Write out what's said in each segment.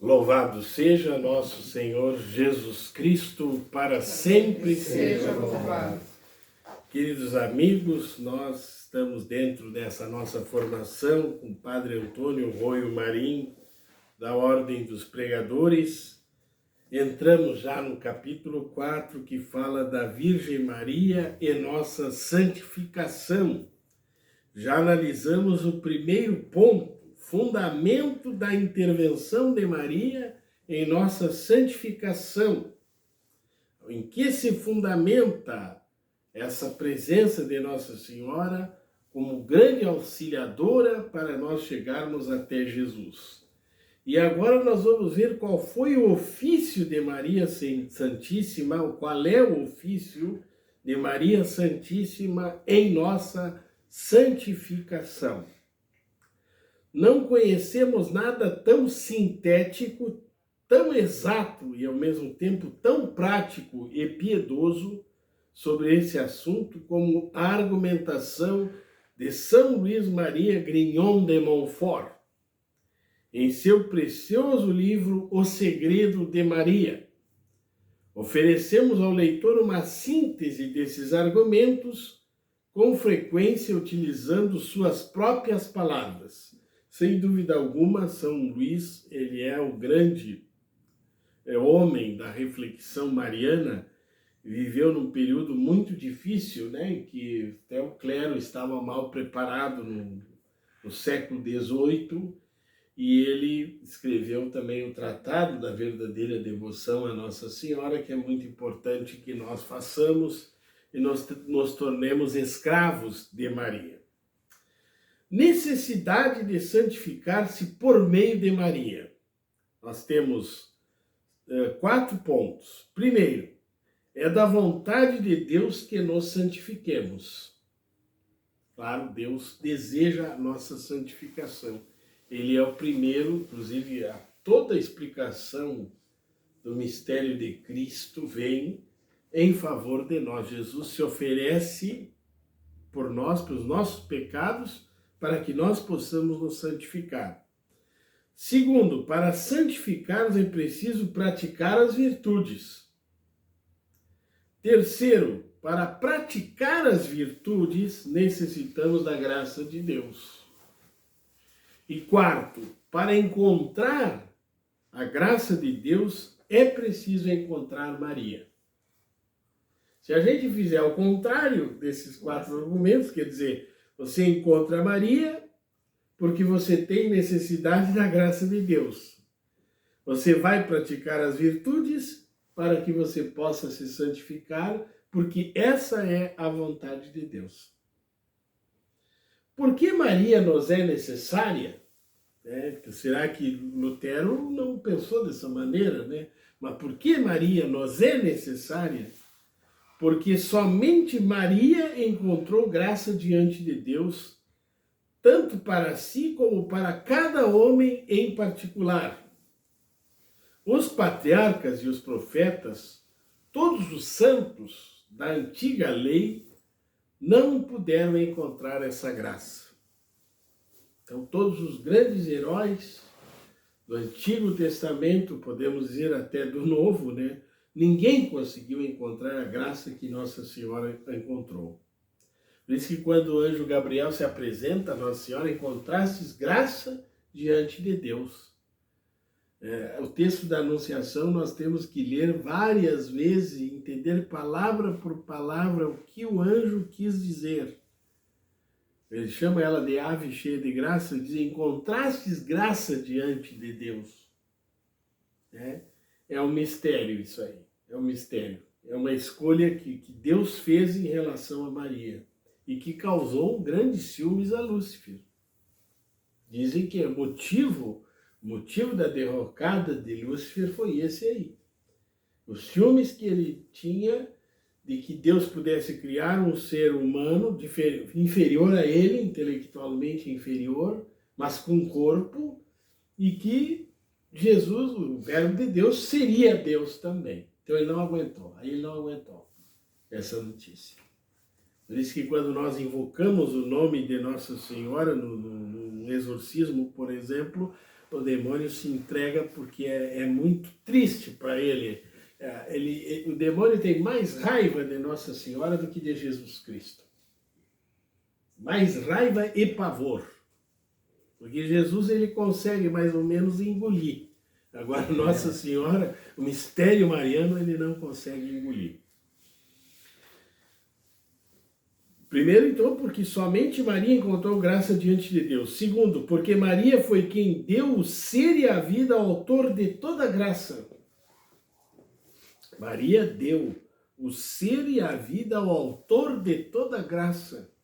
Louvado seja nosso Senhor Jesus Cristo, para sempre seja louvado. Queridos amigos, nós estamos dentro dessa nossa formação com o Padre Antônio Roio Marim, da Ordem dos Pregadores. Entramos já no capítulo 4, que fala da Virgem Maria e nossa santificação. Já analisamos o primeiro ponto, fundamento da intervenção de Maria em nossa santificação. Em que se fundamenta essa presença de Nossa Senhora como grande auxiliadora para nós chegarmos até Jesus. E agora nós vamos ver qual foi o ofício de Maria Santíssima, ou qual é o ofício de Maria Santíssima em nossa santificação. Não conhecemos nada tão sintético, tão exato e ao mesmo tempo tão prático e piedoso sobre esse assunto como a argumentação de São Luís Maria Grignon de Montfort, em seu precioso livro O Segredo de Maria. Oferecemos ao leitor uma síntese desses argumentos, com frequência utilizando suas próprias palavras. Sem dúvida alguma, São Luís, ele é o grande homem da reflexão mariana, viveu num período muito difícil, né, em que até o clero estava mal preparado no século XVIII, e ele escreveu também o Tratado da Verdadeira Devoção a Nossa Senhora, que é muito importante que nós façamos e nos tornemos escravos de Maria. Necessidade de santificar-se por meio de Maria. Nós temos 4 pontos. Primeiro, é da vontade de Deus que nos santifiquemos. Claro, Deus deseja a nossa santificação. Ele é o primeiro, inclusive toda a explicação do mistério de Cristo vem em favor de nós. Jesus se oferece por nós, pelos nossos pecados, para que nós possamos nos santificar. Segundo, para santificar-nos é preciso praticar as virtudes. Terceiro, para praticar as virtudes necessitamos da graça de Deus. E quarto, para encontrar a graça de Deus é preciso encontrar Maria. Se a gente fizer o contrário desses 4 argumentos, quer dizer, você encontra Maria porque você tem necessidade da graça de Deus. Você vai praticar as virtudes para que você possa se santificar, porque essa é a vontade de Deus. Por que Maria nos é necessária? Será que Lutero não pensou dessa maneira, né? Mas por que Maria nos é necessária? Porque somente Maria encontrou graça diante de Deus, tanto para si como para cada homem em particular. Os patriarcas e os profetas, todos os santos da antiga lei, não puderam encontrar essa graça. Então, todos os grandes heróis do Antigo Testamento, podemos dizer até do Novo, né? Ninguém conseguiu encontrar a graça que Nossa Senhora encontrou. Por isso que quando o anjo Gabriel se apresenta a Nossa Senhora, encontrastes graça diante de Deus. O texto da Anunciação nós temos que ler várias vezes e entender palavra por palavra o que o anjo quis dizer. Ele chama ela de ave cheia de graça e diz, encontrastes graça diante de Deus. É um mistério isso aí, é um mistério. É uma escolha que Deus fez em relação a Maria e que causou grandes ciúmes a Lúcifer. Dizem que o motivo da derrocada de Lúcifer foi esse aí. Os ciúmes que ele tinha de que Deus pudesse criar um ser humano inferior a ele, intelectualmente inferior, mas com corpo, e que Jesus, o Verbo de Deus, seria Deus também. Então ele não aguentou, essa notícia. Por isso que quando nós invocamos o nome de Nossa Senhora no exorcismo, por exemplo, o demônio se entrega porque é muito triste para ele. O demônio tem mais raiva de Nossa Senhora do que de Jesus Cristo. Mais raiva e pavor. Porque Jesus ele consegue mais ou menos engolir. Agora Nossa Senhora, o mistério mariano, ele não consegue engolir. Primeiro, então, porque somente Maria encontrou graça diante de Deus. Segundo, porque Maria foi quem deu o ser e a vida ao autor de toda graça. Maria deu o ser e a vida ao autor de toda graça.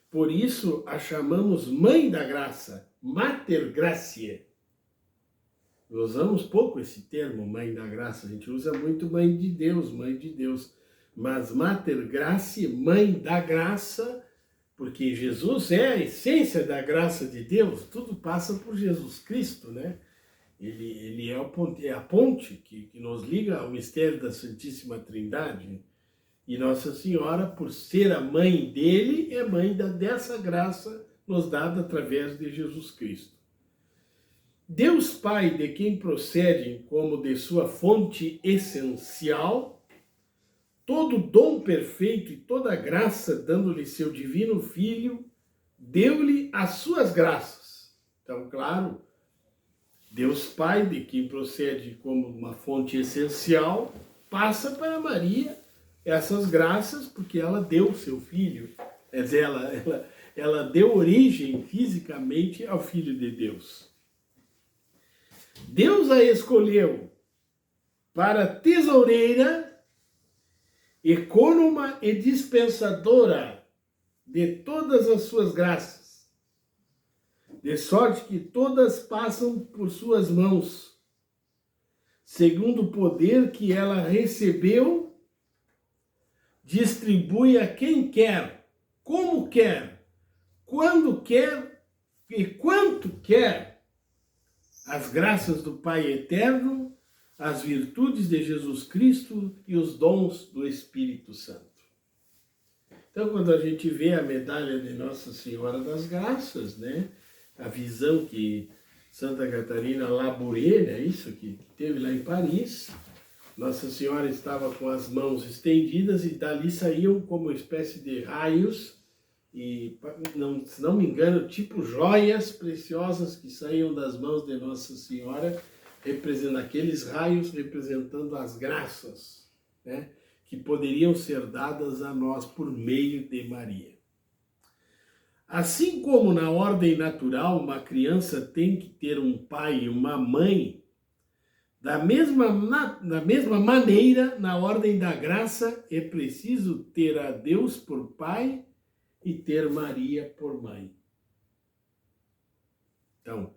Por isso a chamamos Mãe da Graça, Mater Graciae. Usamos pouco esse termo, Mãe da Graça. A gente usa muito Mãe de Deus, Mãe de Deus. Mas Mater Graciae, Mãe da Graça, porque Jesus é a essência da graça de Deus. Tudo passa por Jesus Cristo, né? Ele é a ponte que nos liga ao mistério da Santíssima Trindade. E Nossa Senhora, por ser a mãe dele, é mãe dessa graça nos dada através de Jesus Cristo. Deus Pai, de quem procedem como de sua fonte essencial, todo dom perfeito e toda graça, dando-lhe seu divino Filho, deu-lhe as suas graças. Então, claro, Deus Pai, de quem procede como uma fonte essencial, passa para Maria essas graças, porque ela deu seu filho, quer dizer, ela deu origem fisicamente ao Filho de Deus. Deus a escolheu para tesoureira, ecônoma e dispensadora de todas as suas graças, de sorte que todas passam por suas mãos, segundo o poder que ela recebeu, distribui a quem quer, como quer, quando quer e quanto quer, as graças do Pai Eterno, as virtudes de Jesus Cristo e os dons do Espírito Santo. Então, quando a gente vê a medalha de Nossa Senhora das Graças, né, a visão que Santa Catarina Labouré, né, isso que teve lá em Paris, Nossa Senhora estava com as mãos estendidas e dali saíam como uma espécie de raios, e, se não me engano, tipo joias preciosas que saíam das mãos de Nossa Senhora, representando aqueles raios, representando as graças, né, que poderiam ser dadas a nós por meio de Maria. Assim como na ordem natural uma criança tem que ter um pai e uma mãe, da mesma maneira, na ordem da graça, é preciso ter a Deus por pai e ter Maria por mãe. Então,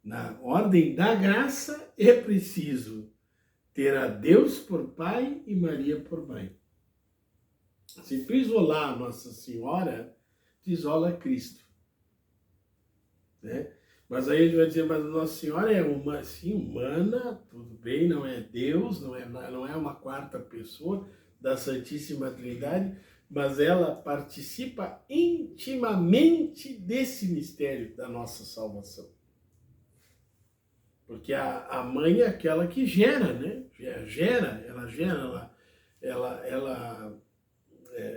na ordem da graça, é preciso ter a Deus por pai e Maria por mãe. Se tu isolar Nossa Senhora, tu isola Cristo, né? Mas aí a gente vai dizer, mas Nossa Senhora é humana, tudo bem, não é Deus, não é uma quarta pessoa da Santíssima Trindade, mas ela participa intimamente desse mistério da nossa salvação. Porque a mãe é aquela que gera, né?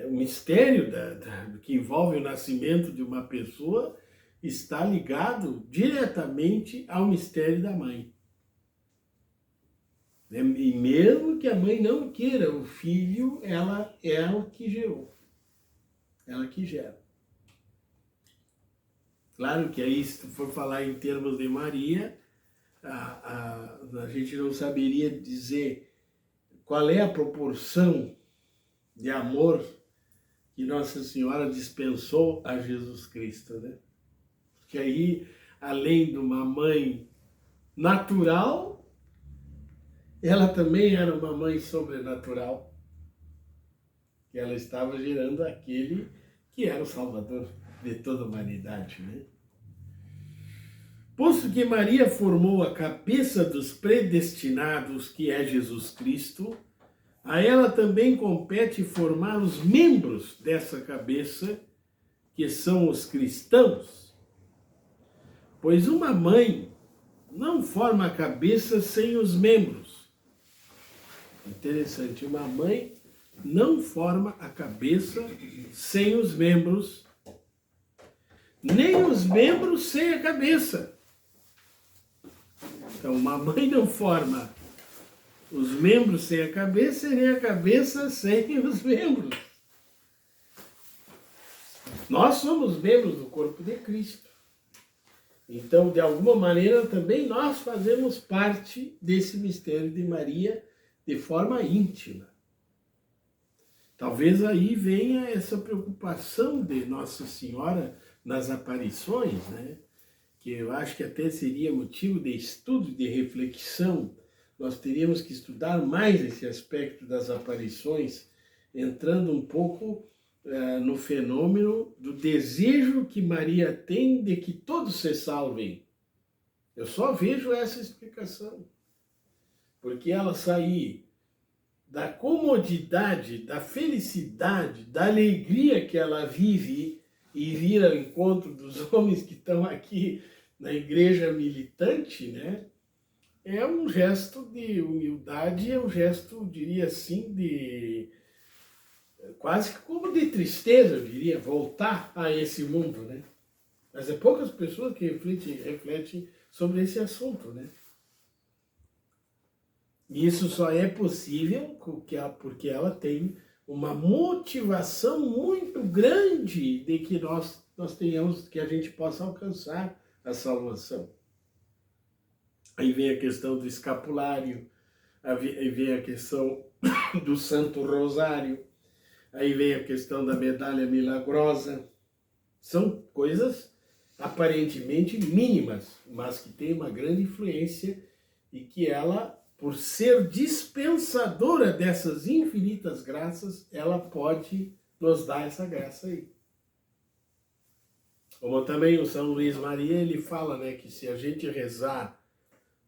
O mistério que envolve o nascimento de uma pessoa está ligado diretamente ao mistério da mãe. E mesmo que a mãe não queira, o filho, ela é o que gerou. Ela que gera. Claro que aí, se tu for falar em termos de Maria, a gente não saberia dizer qual é a proporção de amor que Nossa Senhora dispensou a Jesus Cristo, né? Que aí, além de uma mãe natural, ela também era uma mãe sobrenatural. Que ela estava gerando aquele que era o Salvador de toda a humanidade, né? Posto que Maria formou a cabeça dos predestinados, que é Jesus Cristo, a ela também compete formar os membros dessa cabeça, que são os cristãos. Pois uma mãe não forma a cabeça sem os membros. Interessante, uma mãe não forma a cabeça sem os membros, nem os membros sem a cabeça. Então, uma mãe não forma os membros sem a cabeça e nem a cabeça sem os membros. Nós somos membros do corpo de Cristo. Então, de alguma maneira, também nós fazemos parte desse mistério de Maria de forma íntima. Talvez aí venha essa preocupação de Nossa Senhora nas aparições, né? Que eu acho que até seria motivo de estudo, de reflexão. Nós teríamos que estudar mais esse aspecto das aparições, entrando um pouco no fenômeno do desejo que Maria tem de que todos se salvem. Eu só vejo essa explicação. Porque ela sair da comodidade, da felicidade, da alegria que ela vive e vir ao encontro dos homens que estão aqui na igreja militante, né? É um gesto de humildade, é um gesto, diria assim, de quase como de tristeza, eu diria, voltar a esse mundo, né? Mas é poucas pessoas que refletem sobre esse assunto, né? E isso só é possível porque ela tem uma motivação muito grande de que nós tenhamos, que a gente possa alcançar a salvação. Aí vem a questão do escapulário, aí vem a questão do Santo Rosário, aí vem a questão da medalha milagrosa. São coisas aparentemente mínimas, mas que têm uma grande influência e que ela, por ser dispensadora dessas infinitas graças, ela pode nos dar essa graça aí. Como também o São Luís Maria, ele fala, né, que se a gente rezar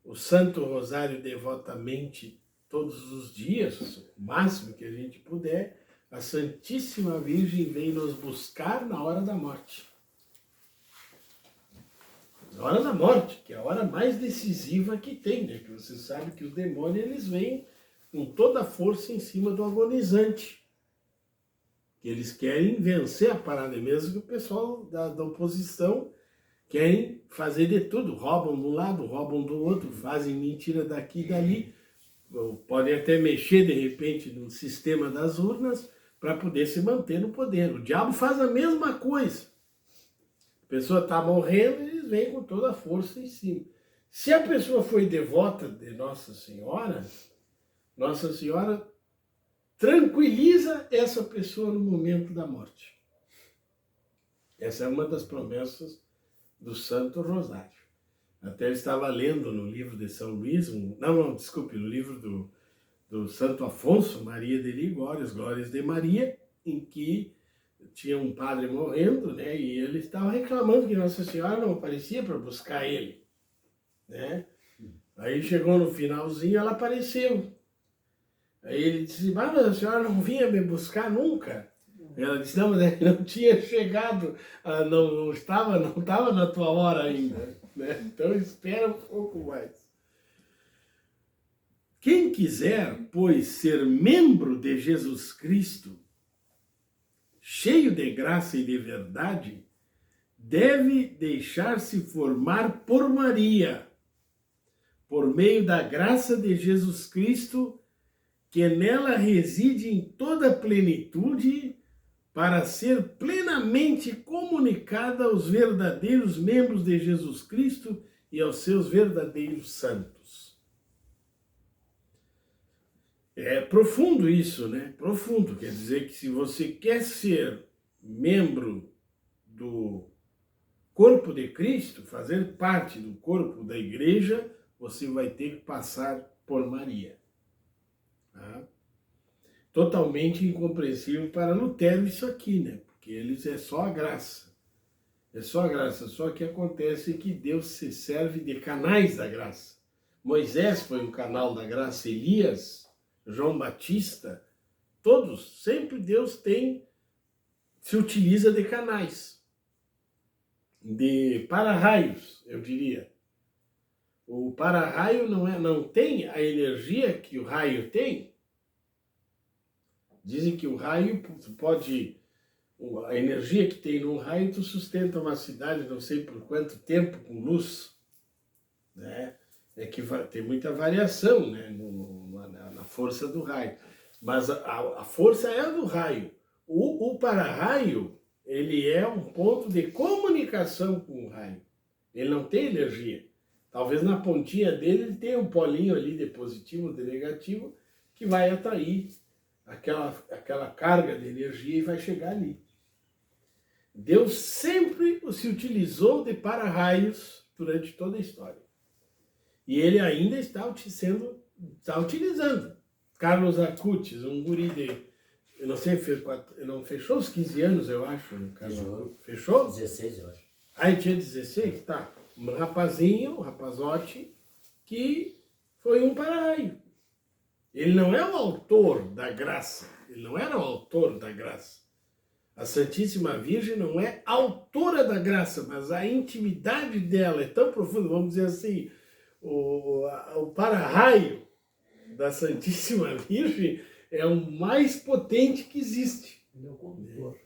o Santo Rosário devotamente todos os dias, o máximo que a gente puder, a Santíssima Virgem vem nos buscar na hora da morte. Na hora da morte, que é a hora mais decisiva que tem, né? Que você sabe que os demônios, eles vêm com toda a força em cima do agonizante. Que eles querem vencer a parada, mesmo que o pessoal da oposição querem fazer de tudo. Roubam de um lado, roubam do outro, fazem mentira daqui e dali. Podem até mexer, de repente, no sistema das urnas para poder se manter no poder. O diabo faz a mesma coisa. A pessoa está morrendo, eles vêm com toda a força em cima. Se a pessoa foi devota de Nossa Senhora tranquiliza essa pessoa no momento da morte. Essa é uma das promessas do Santo Rosário. Até eu estava lendo no livro de São Luís, no livro do Santo Afonso Maria de Ligório, Glórias de Maria, em que tinha um padre morrendo, né, e ele estava reclamando que Nossa Senhora não aparecia para buscar ele, né? Aí chegou no finalzinho, ela apareceu. Aí ele disse, mas a senhora não vinha me buscar nunca? Ela disse, não, mas não tinha chegado, não estava na tua hora ainda, né? Então espera um pouco mais. Quem quiser, pois, ser membro de Jesus Cristo, cheio de graça e de verdade, deve deixar-se formar por Maria, por meio da graça de Jesus Cristo, que nela reside em toda a plenitude, para ser plenamente comunicada aos verdadeiros membros de Jesus Cristo e aos seus verdadeiros santos. É profundo isso, né? Profundo. Quer dizer que se você quer ser membro do corpo de Cristo, fazer parte do corpo da igreja, você vai ter que passar por Maria. Tá? Totalmente incompreensível para Lutero isso aqui, né? Porque eles é só a graça. É só a graça. Só que acontece que Deus se serve de canais da graça. Moisés foi um canal da graça, Elias, João Batista, todos, sempre Deus se utiliza de canais, de para-raios, eu diria. O para-raio não tem a energia que o raio tem. Dizem que o raio pode... A energia que tem no raio, tu sustenta uma cidade, não sei por quanto tempo, com luz, né? É que tem muita variação, né? Na força do raio. Mas a força é a do raio. O para-raio, ele é um ponto de comunicação com o raio. Ele não tem energia. Talvez na pontinha dele ele tenha um polinho ali de positivo ou de negativo que vai atrair aquela carga de energia e vai chegar ali. Deus sempre se utilizou de para-raios durante toda a história. E ele ainda está utilizando. Carlos Acutis, um guri eu não sei, não fechou os 15 anos, eu acho. Fechou? 16, eu acho. Aí tinha 16? Tá. Um rapazinho, um rapazote, que foi um para-raio. Ele não é o autor da graça. Ele não era o autor da graça. A Santíssima Virgem não é autora da graça, mas a intimidade dela é tão profunda, vamos dizer assim, o para-raio da Santíssima Virgem é o mais potente que existe. Ele é o condutor.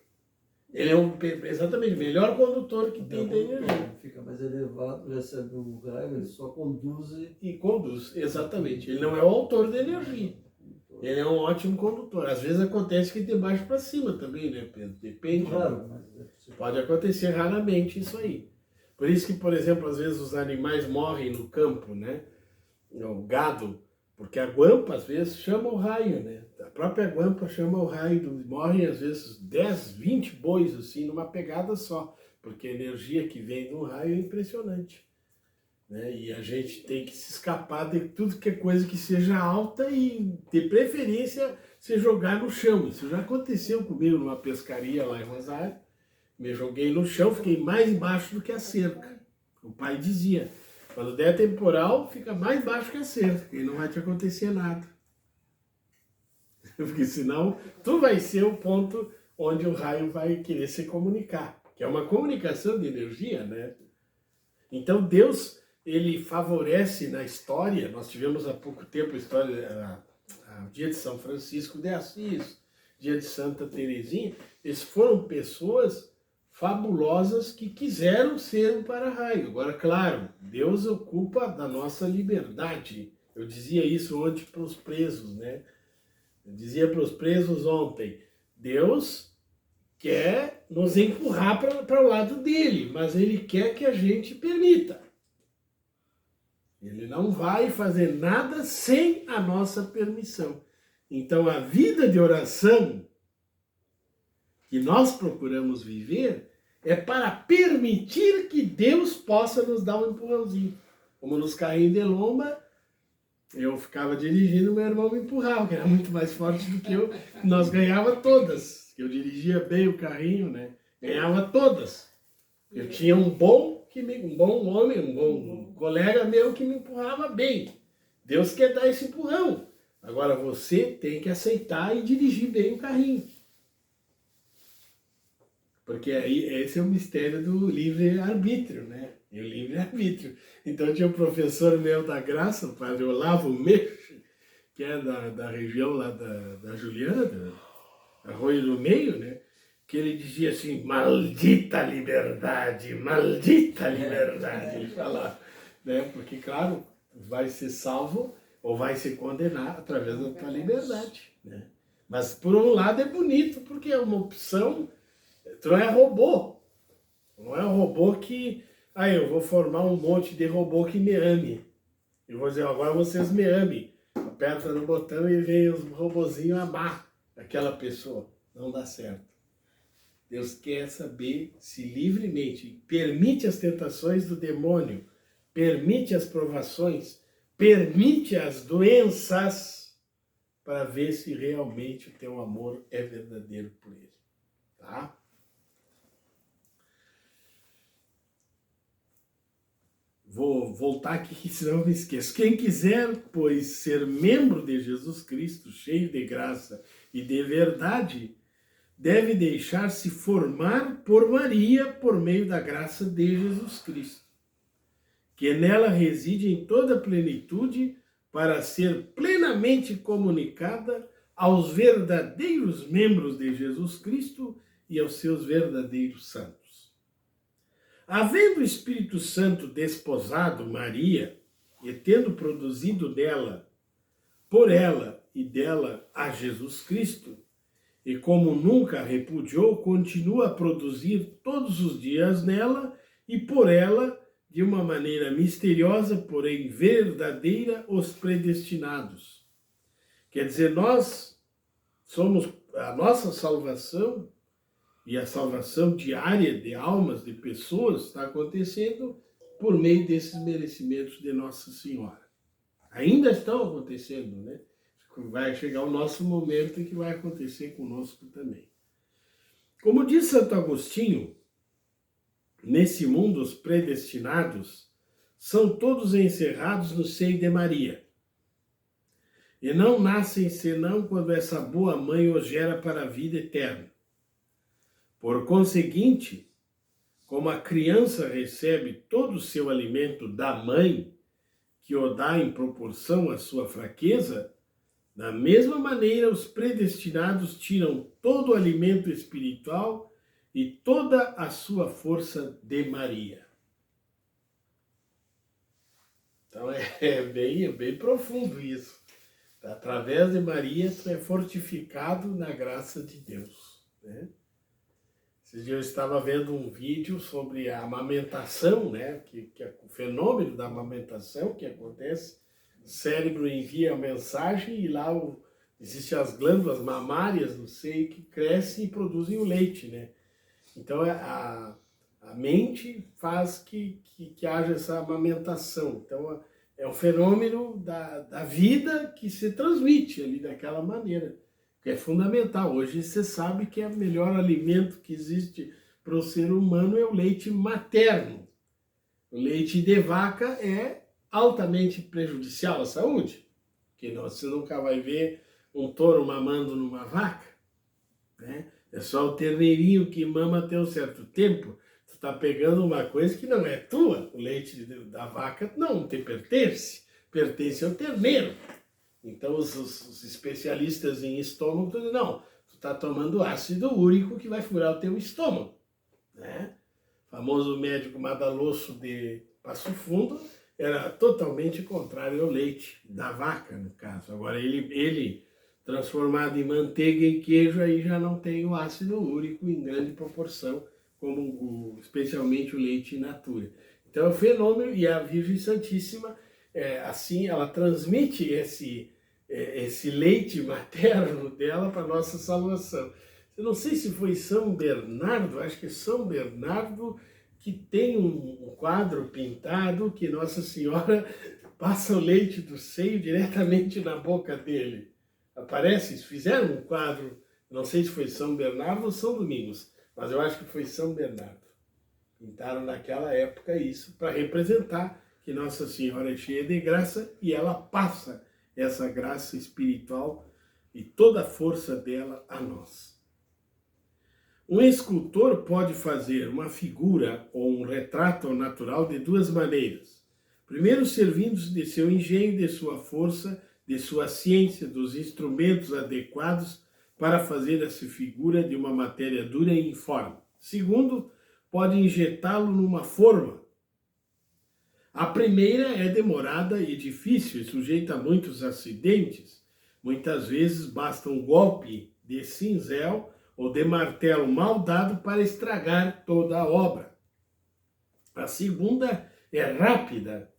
Ele é exatamente o melhor condutor que tem da energia. Fica mais elevado, recebe o raio, ele só conduz e conduz, exatamente. Ele não é o autor da energia. Ele é um ótimo condutor. Às vezes acontece que de baixo para cima também, né, Pedro? Depende. Claro, mas pode acontecer raramente isso aí. Por isso que, por exemplo, às vezes os animais morrem no campo, né? O gado, porque a guampa às vezes chama o raio, né? A própria guampa chama o raio, morrem às vezes 10, 20 bois assim numa pegada só, porque a energia que vem do raio é impressionante, né? E a gente tem que se escapar de tudo que é coisa que seja alta e, de preferência, se jogar no chão. Isso já aconteceu comigo numa pescaria lá em Rosário. Me joguei no chão, fiquei mais embaixo do que a cerca. O pai dizia, quando der temporal, fica mais baixo que a cerca, e não vai te acontecer nada. Porque senão, tu vai ser o ponto onde o raio vai querer se comunicar, que é uma comunicação de energia, né? Então Deus, ele favorece na história, nós tivemos há pouco tempo a história, o dia de São Francisco de Assis, dia de Santa Teresinha, eles foram pessoas fabulosas que quiseram ser um para-raio. Agora, claro, Deus ocupa da nossa liberdade. Eu dizia isso ontem para os presos, né? Eu dizia para os presos ontem, Deus quer nos empurrar para o lado dele, mas ele quer que a gente permita. Ele não vai fazer nada sem a nossa permissão. Então, a vida de oração que nós procuramos viver é para permitir que Deus possa nos dar um empurrãozinho. Como nos carrinhos de lomba, eu ficava dirigindo, meu irmão me empurrava, que era muito mais forte do que eu. Nós ganhava todas. Eu dirigia bem o carrinho, né? Ganhava todas. Eu tinha um bom homem, um bom colega meu que me empurrava bem. Deus quer dar esse empurrão. Agora você tem que aceitar e dirigir bem o carrinho. Porque aí esse é o mistério do livre-arbítrio, né? E o livre-arbítrio. Então tinha um professor meu da Graça, o padre Olavo Meixe, que é da região lá da Juliana, Arroio do Meio, né? Que ele dizia assim, maldita liberdade, ele falava, né? Porque, claro, vai ser salvo ou vai se condenar através da tua liberdade, né? Mas, por um lado, é bonito, porque é uma opção. Tu não é robô. Não é um robô que... eu vou formar um monte de robô que me ame. Eu vou dizer, agora vocês me amem. Aperta no botão e vem os robozinhos amar aquela pessoa. Não dá certo. Deus quer saber se livremente permite as tentações do demônio, permite as provações, permite as doenças para ver se realmente o teu amor é verdadeiro por ele. Tá? Vou voltar aqui, senão eu me esqueço. Quem quiser, pois, ser membro de Jesus Cristo, cheio de graça e de verdade, deve deixar-se formar por Maria por meio da graça de Jesus Cristo. que nela reside em toda a plenitude para ser plenamente comunicada aos verdadeiros membros de Jesus Cristo e aos seus verdadeiros santos. Havendo o Espírito Santo desposado Maria e tendo produzido dela, por ela e dela a Jesus Cristo, e como nunca a repudiou, continua a produzir todos os dias nela e por ela, de uma maneira misteriosa, porém verdadeira, os predestinados. Quer dizer, nós somos, a nossa salvação e a salvação diária de almas, de pessoas, está acontecendo por meio desses merecimentos de Nossa Senhora. Ainda estão acontecendo, né? Vai chegar o nosso momento em que vai acontecer conosco também. Como diz Santo Agostinho, nesse mundo os predestinados são todos encerrados no seio de Maria, e não nascem senão quando essa boa mãe os gera para a vida eterna. Por conseguinte, como a criança recebe todo o seu alimento da mãe, que o dá em proporção à sua fraqueza, da mesma maneira os predestinados tiram todo o alimento espiritual e toda a sua força de Maria. Então é bem profundo isso. Através de Maria, tu é fortificado na graça de Deus, né? Esses dias eu estava vendo um vídeo sobre a amamentação, né? Que é o fenômeno da amamentação que acontece. O cérebro envia a mensagem e lá existem as glândulas mamárias no seio que crescem e produzem o leite, né? Então a mente faz que haja essa amamentação. Então é um fenômeno da vida que se transmite ali daquela maneira, que é fundamental. Hoje você sabe que o melhor alimento que existe para o ser humano é o leite materno. O leite de vaca é altamente prejudicial à saúde, porque você nunca vai ver um touro mamando numa vaca, né? É só o terneirinho que mama até um certo tempo. Tu está pegando uma coisa que não é tua. O leite da vaca não te pertence, pertence ao terneiro. Então os especialistas em estômago dizem, não, tu está tomando ácido úrico que vai furar o teu estômago, né? O famoso médico Madalosso de Passo Fundo era totalmente contrário ao leite da vaca, no caso. Agora ele transformado em manteiga e queijo, aí já não tem o ácido úrico em grande proporção, como especialmente o leite in natura. Então é um fenômeno, e a Virgem Santíssima, assim, ela transmite esse leite materno dela para a nossa salvação. Eu não sei se foi São Bernardo, acho que é São Bernardo, que tem um quadro pintado que Nossa Senhora passa o leite do seio diretamente na boca dele. Aparece, fizeram um quadro, não sei se foi São Bernardo ou São Domingos, mas eu acho que foi São Bernardo. Pintaram naquela época isso para representar que Nossa Senhora é cheia de graça e ela passa essa graça espiritual e toda a força dela a nós. Um escultor pode fazer uma figura ou um retrato natural de duas maneiras. Primeiro, servindo-se de seu engenho, de sua força, de sua ciência, dos instrumentos adequados para fazer essa figura de uma matéria dura e informe. Segundo, pode injetá-lo numa forma. A primeira é demorada e difícil e sujeita a muitos acidentes. Muitas vezes basta um golpe de cinzel ou de martelo mal dado para estragar toda a obra. A segunda é rápida,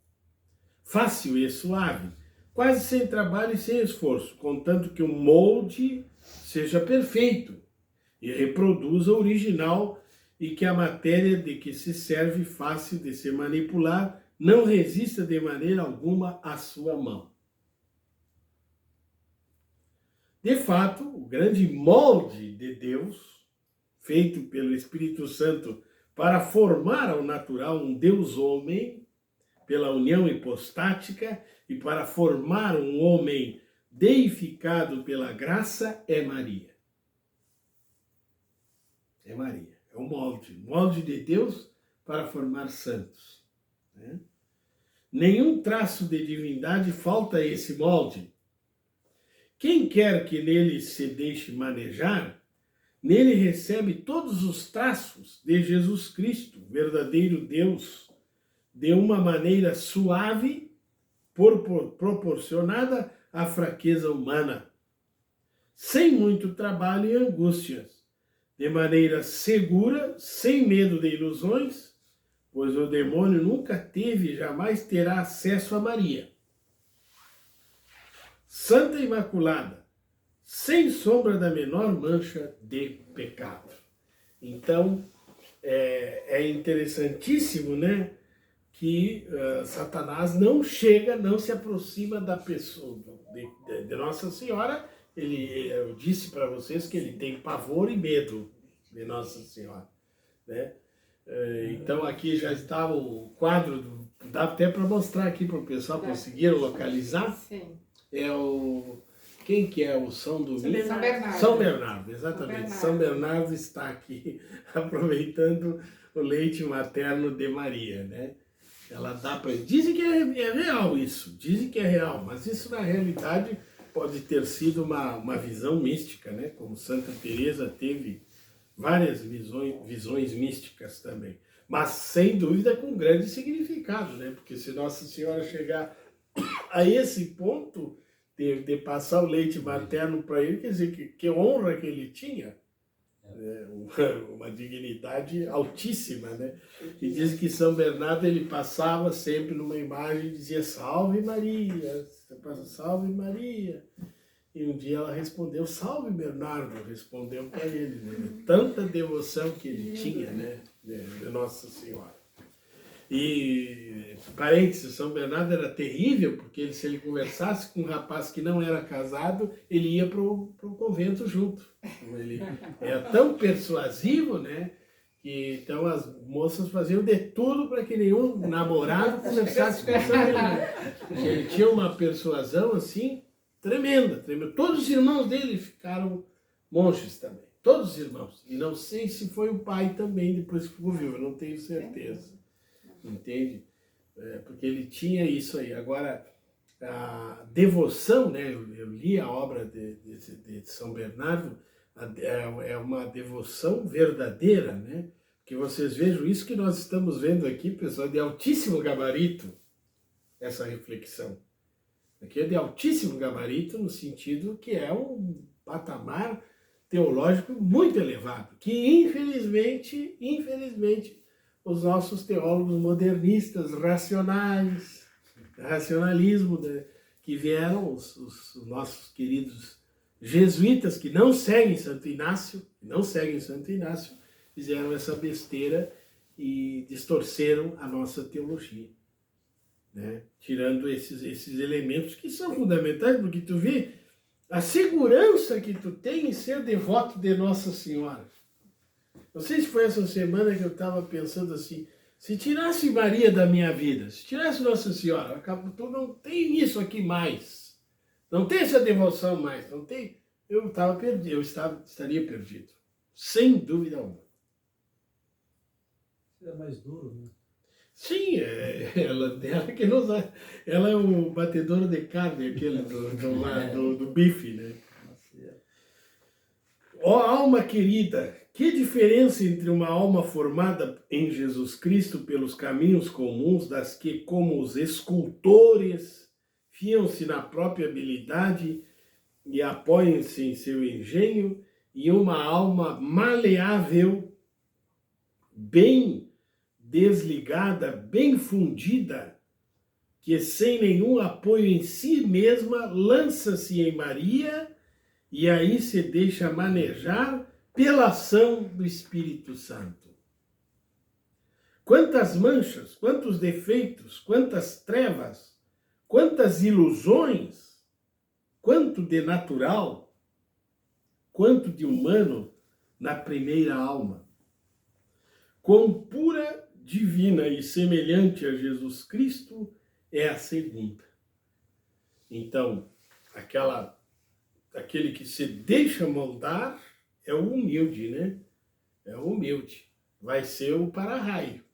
fácil e suave, quase sem trabalho e sem esforço, contanto que o molde seja perfeito e reproduza o original e que a matéria de que se serve, fácil de se manipular, não resista de maneira alguma à sua mão. De fato, o grande molde de Deus, feito pelo Espírito Santo para formar ao natural um Deus-homem, pela união hipostática, e para formar um homem deificado pela graça, é Maria. É Maria, é o molde de Deus para formar santos, né? nenhum traço de divindade falta a esse molde. Quem quer que nele se deixe manejar, nele recebe todos os traços de Jesus Cristo, verdadeiro Deus, de uma maneira suave, proporcionada à fraqueza humana, sem muito trabalho e angústias, de maneira segura, sem medo de ilusões, pois o demônio nunca teve e jamais terá acesso a Maria. Santa Imaculada, sem sombra da menor mancha de pecado. Então, é interessantíssimo, né, que Satanás não chega, não se aproxima da pessoa, de Nossa Senhora. Eu disse para vocês que ele tem pavor e medo de Nossa Senhora, né? Então aqui já está o quadro, dá até para mostrar aqui para o pessoal, conseguiram localizar? Sim. Quem que é o São Domingos? São Bernardo. São Bernardo, exatamente. São Bernardo está aqui aproveitando o leite materno de Maria, né? Ela dá para... Dizem que é real isso, dizem que é real, mas isso na realidade pode ter sido uma visão mística, né? Como Santa Teresa teve várias visões místicas também, mas sem dúvida com grande significado, né? Porque se Nossa Senhora chegar a esse ponto de passar o leite materno para ele, quer dizer que honra que ele tinha, né? Uma dignidade altíssima, né? E diz que São Bernardo ele passava sempre numa imagem e dizia Salve Maria, Salve Maria. E um dia ela respondeu, Salve Bernardo, respondeu para ele, né? Tanta devoção que ele tinha, né, de Nossa Senhora. E, parênteses, São Bernardo era terrível, porque se ele conversasse com um rapaz que não era casado, ele ia para o convento junto. Ele era tão persuasivo, né, que então as moças faziam de tudo para que nenhum namorado conversasse com São Bernardo. Ele tinha uma persuasão assim, tremenda, tremenda. Todos os irmãos dele ficaram monges também. Todos os irmãos. E não sei se foi o pai também, depois que ficou vivo, eu não tenho certeza. Entende? Porque ele tinha isso aí. Agora, a devoção, né? Eu li a obra de São Bernardo, é uma devoção verdadeira, né? Que vocês vejam isso que nós estamos vendo aqui, pessoal, de altíssimo gabarito, essa reflexão. Aqui é de altíssimo gabarito, no sentido que é um patamar teológico muito elevado, que infelizmente, os nossos teólogos modernistas, racionalismo, né, que vieram, os nossos queridos jesuítas, que não seguem Santo Inácio, fizeram essa besteira e distorceram a nossa teologia. Né? Tirando esses elementos que são fundamentais, porque tu vê a segurança que tu tem em ser devoto de Nossa Senhora. Não sei se foi essa semana que eu estava pensando assim, se tirasse Maria da minha vida, se tirasse Nossa Senhora, tu não tem isso aqui mais, não tem essa devoção mais, não tem, eu estava perdido, estaria perdido, sem dúvida alguma. É mais duro, né? Sim, ela é o batedor de carne, aquele do bife, né? Ó alma querida, que diferença entre uma alma formada em Jesus Cristo pelos caminhos comuns, das que, como os escultores, fiam-se na própria habilidade e apoiam-se em seu engenho, e uma alma maleável, bem desligada, bem fundida, que sem nenhum apoio em si mesma lança-se em Maria e aí se deixa manejar pela ação do Espírito Santo. Quantas manchas, quantos defeitos, quantas trevas, quantas ilusões, quanto de natural, quanto de humano na primeira alma. Quão pura, divina e semelhante a Jesus Cristo é a segunda. Então, aquele que se deixa moldar é o humilde, né? É o humilde. Vai ser o para-raio.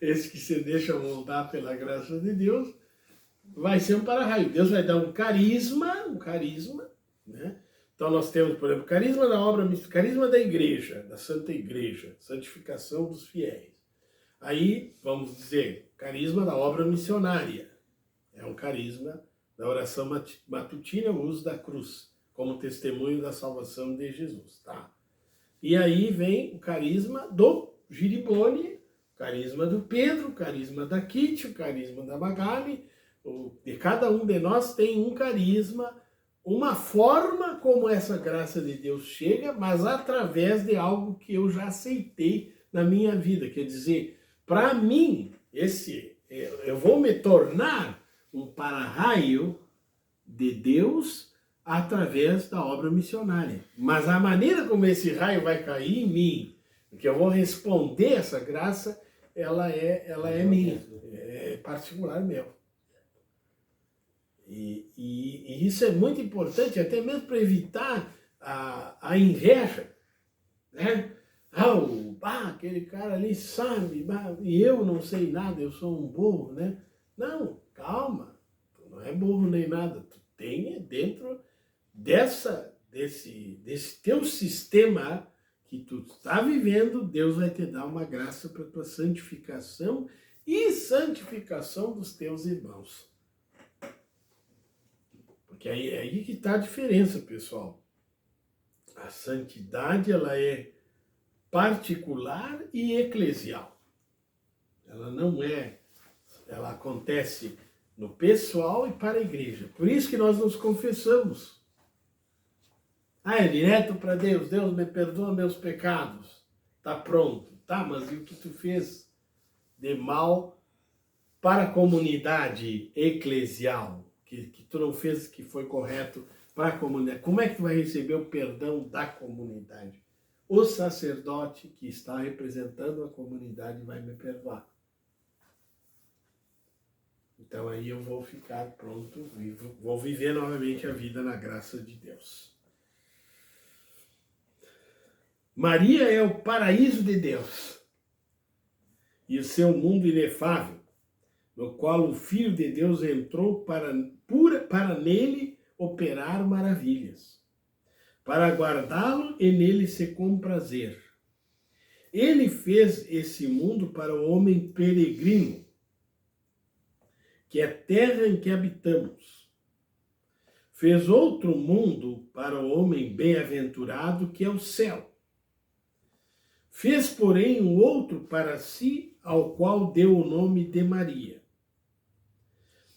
esse que se deixa moldar pela graça de Deus, vai ser um para-raio. Deus vai dar um carisma, né? Então nós temos, por exemplo, carisma da obra, carisma da igreja, da Santa Igreja, santificação dos fiéis. Aí, vamos dizer, carisma da obra missionária. É um carisma da oração matutina, o uso da cruz, como testemunho da salvação de Jesus, tá? E aí vem o carisma do Giribone, o carisma do Pedro, o carisma da Kitty, o carisma da Magali. De cada um de nós tem um carisma, uma forma como essa graça de Deus chega, mas através de algo que eu já aceitei na minha vida. Quer dizer, para mim, eu vou me tornar um para-raio de Deus através da obra missionária. Mas a maneira como esse raio vai cair em mim, que eu vou responder essa graça, ela é minha, é particular meu. E isso é muito importante, até mesmo para evitar a inveja, né? Aquele cara ali sabe, e eu não sei nada, eu sou um burro, né? Não, calma, tu não é burro nem nada, tu tem dentro desse teu sistema que tu está vivendo, Deus vai te dar uma graça para tua santificação e santificação dos teus irmãos. Porque é aí que está a diferença, pessoal. A santidade, ela é particular e eclesial. Ela não é, ela acontece no pessoal e para a igreja. Por isso que nós nos confessamos. É direto para Deus. Deus me perdoa meus pecados. Tá pronto. Tá, mas e o que tu fez de mal para a comunidade eclesial? Que tu não fez que foi correto para a comunidade. Como é que tu vai receber o perdão da comunidade? O sacerdote que está representando a comunidade vai me perdoar. Então aí eu vou ficar pronto, vou viver novamente a vida na graça de Deus. Maria é o paraíso de Deus e o seu mundo inefável, no qual o Filho de Deus entrou para nele operar maravilhas, para guardá-lo e nele se comprazer. Ele fez esse mundo para o homem peregrino, que é a terra em que habitamos. Fez outro mundo para o homem bem-aventurado, que é o céu. Fez, porém, um outro para si, ao qual deu o nome de Maria.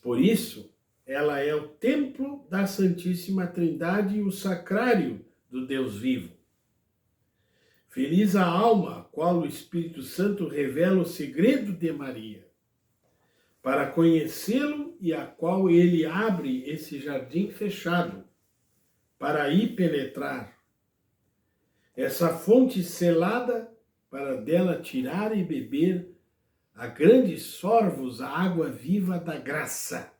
Por isso, ela é o templo da Santíssima Trindade e o sacrário do Deus vivo. Feliz a alma a qual o Espírito Santo revela o segredo de Maria, para conhecê-lo e a qual ele abre esse jardim fechado, para aí penetrar. Essa fonte selada, para dela tirar e beber a grandes sorvos a água viva da graça.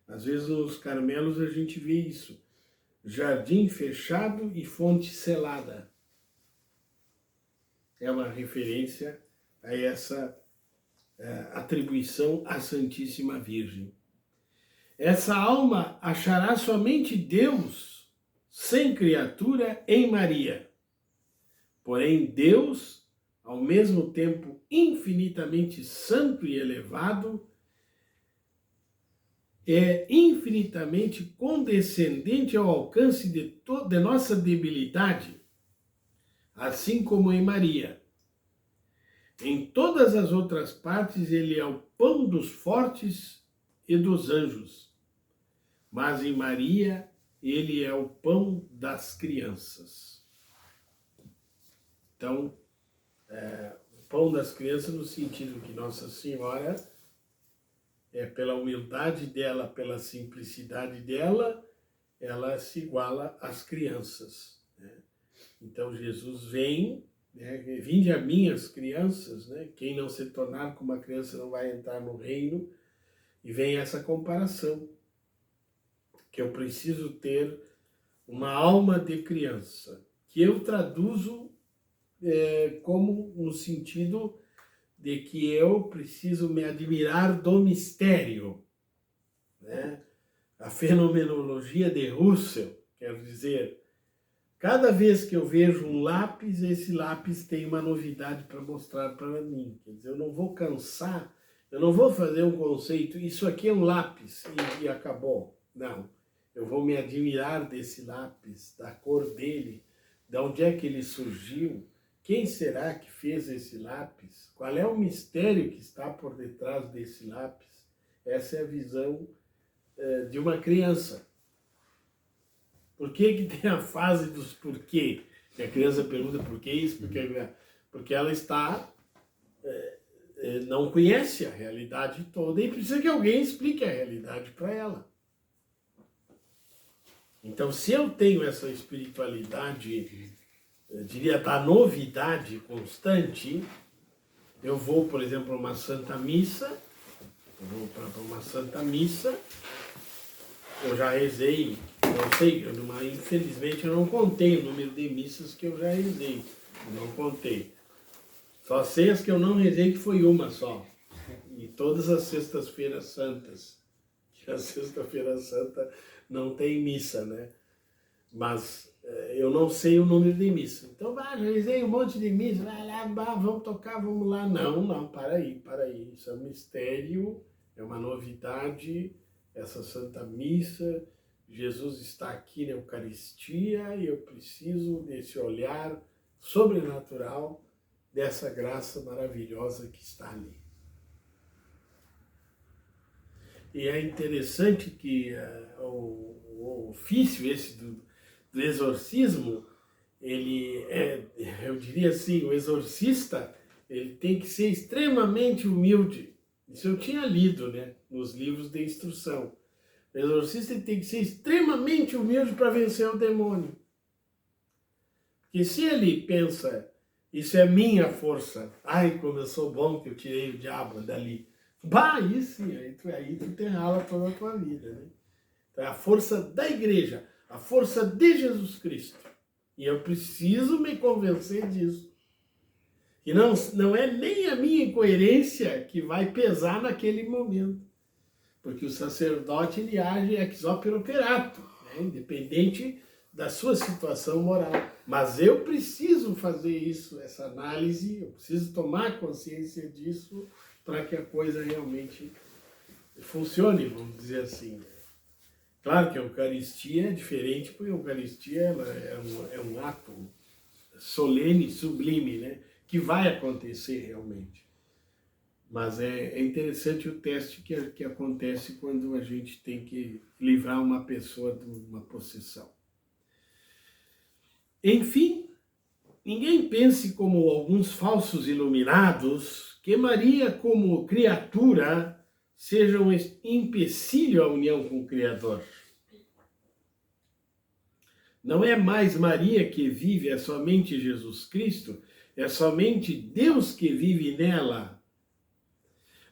Às vezes nos Carmelos a gente vê isso. Jardim fechado e fonte selada. É uma referência a essa atribuição à Santíssima Virgem. Essa alma achará somente Deus, sem criatura, em Maria. Porém, Deus, ao mesmo tempo infinitamente santo e elevado, é infinitamente condescendente ao alcance de nossa debilidade, assim como em Maria. Em todas as outras partes, ele é o pão dos fortes e dos anjos, mas em Maria, ele é o pão das crianças. Então, o pão das crianças no sentido que Nossa Senhora, pela humildade dela, pela simplicidade dela, ela se iguala às crianças, né? Então Jesus vem, né? Vinde a mim as crianças, né? Quem não se tornar como uma criança não vai entrar no reino. E vem essa comparação, que eu preciso ter uma alma de criança, que eu traduzo como no sentido de que eu preciso me admirar do mistério, né? A fenomenologia de Russell, quer dizer, cada vez que eu vejo um lápis, esse lápis tem uma novidade para mostrar para mim. Quer dizer, eu não vou cansar, eu não vou fazer um conceito, isso aqui é um lápis e acabou. Não, eu vou me admirar desse lápis, da cor dele, de onde é que ele surgiu, quem será que fez esse lápis, qual é o mistério que está por detrás desse lápis. Essa é a visão de uma criança. Por que tem a fase dos porquê? Que a criança pergunta por que isso, porque ela está, não conhece a realidade toda e precisa que alguém explique a realidade para ela. Então, se eu tenho essa espiritualidade, eu diria, da novidade constante, eu vou, por exemplo, a uma Santa Missa, eu já rezei, não sei, infelizmente eu não contei o número de missas que eu já rezei, não contei. Só sei as que eu não rezei, que foi uma só, e todas as sextas-feiras santas, que a sexta-feira santa não tem missa, né? Mas eu não sei o número de missa. Então, já rezei um monte de missa, vai lá, vamos tocar, vamos lá. Não, para aí. Isso é um mistério, é uma novidade, essa Santa Missa. Jesus está aqui na Eucaristia e eu preciso desse olhar sobrenatural, dessa graça maravilhosa que está ali. E é interessante que o ofício esse do exorcismo, ele eu diria assim, o exorcista, ele tem que ser extremamente humilde. Isso eu tinha lido, né, nos livros de instrução. O exorcista ele tem que ser extremamente humilde para vencer o demônio. Porque se ele pensa, isso é minha força, ai, como eu sou bom que eu tirei o diabo dali, aí sim, aí tu tem rala toda a tua vida, né? Então é a força da igreja, a força de Jesus Cristo. E eu preciso me convencer disso. E não é nem a minha incoerência que vai pesar naquele momento. Porque o sacerdote, ele age ex opere operato, né? Independente da sua situação moral. Mas eu preciso fazer isso, essa análise, eu preciso tomar consciência disso para que a coisa realmente funcione, vamos dizer assim. Claro que a Eucaristia é diferente, porque a Eucaristia é um ato solene, sublime, né? Que vai acontecer realmente. Mas é interessante o teste que acontece quando a gente tem que livrar uma pessoa de uma possessão. Enfim, ninguém pense como alguns falsos iluminados que Maria como criatura seja um empecilho à união com o Criador. Não é mais Maria que vive, é somente Jesus Cristo, é somente Deus que vive nela.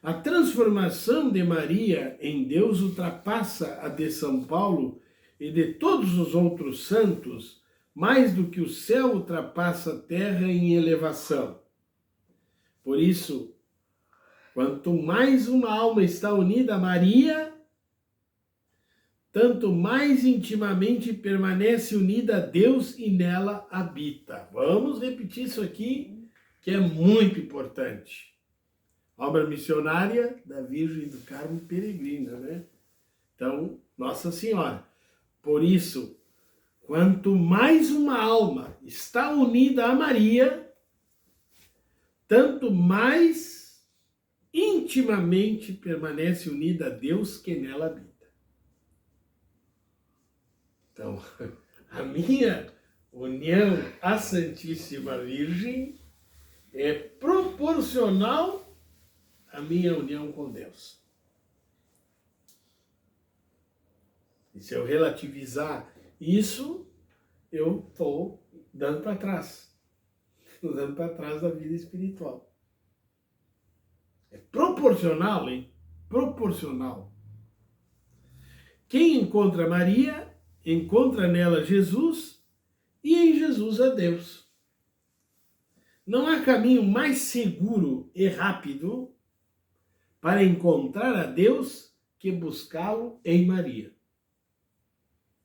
A transformação de Maria em Deus ultrapassa a de São Paulo e de todos os outros santos, mais do que o céu ultrapassa a terra em elevação. Por isso, quanto mais uma alma está unida a Maria, tanto mais intimamente permanece unida a Deus e nela habita. Vamos repetir isso aqui, que é muito importante. Obra missionária da Virgem do Carmo Peregrina, né? Então, Nossa Senhora. Por isso, quanto mais uma alma está unida a Maria, tanto mais intimamente permanece unida a Deus que nela habita. Então, a minha união à Santíssima Virgem é proporcional à minha união com Deus. E se eu relativizar isso, eu estou dando para trás. Estou dando para trás da vida espiritual. É proporcional, hein? Proporcional. Quem encontra Maria, encontra nela Jesus e em Jesus a Deus. Não há caminho mais seguro e rápido para encontrar a Deus que buscá-lo em Maria.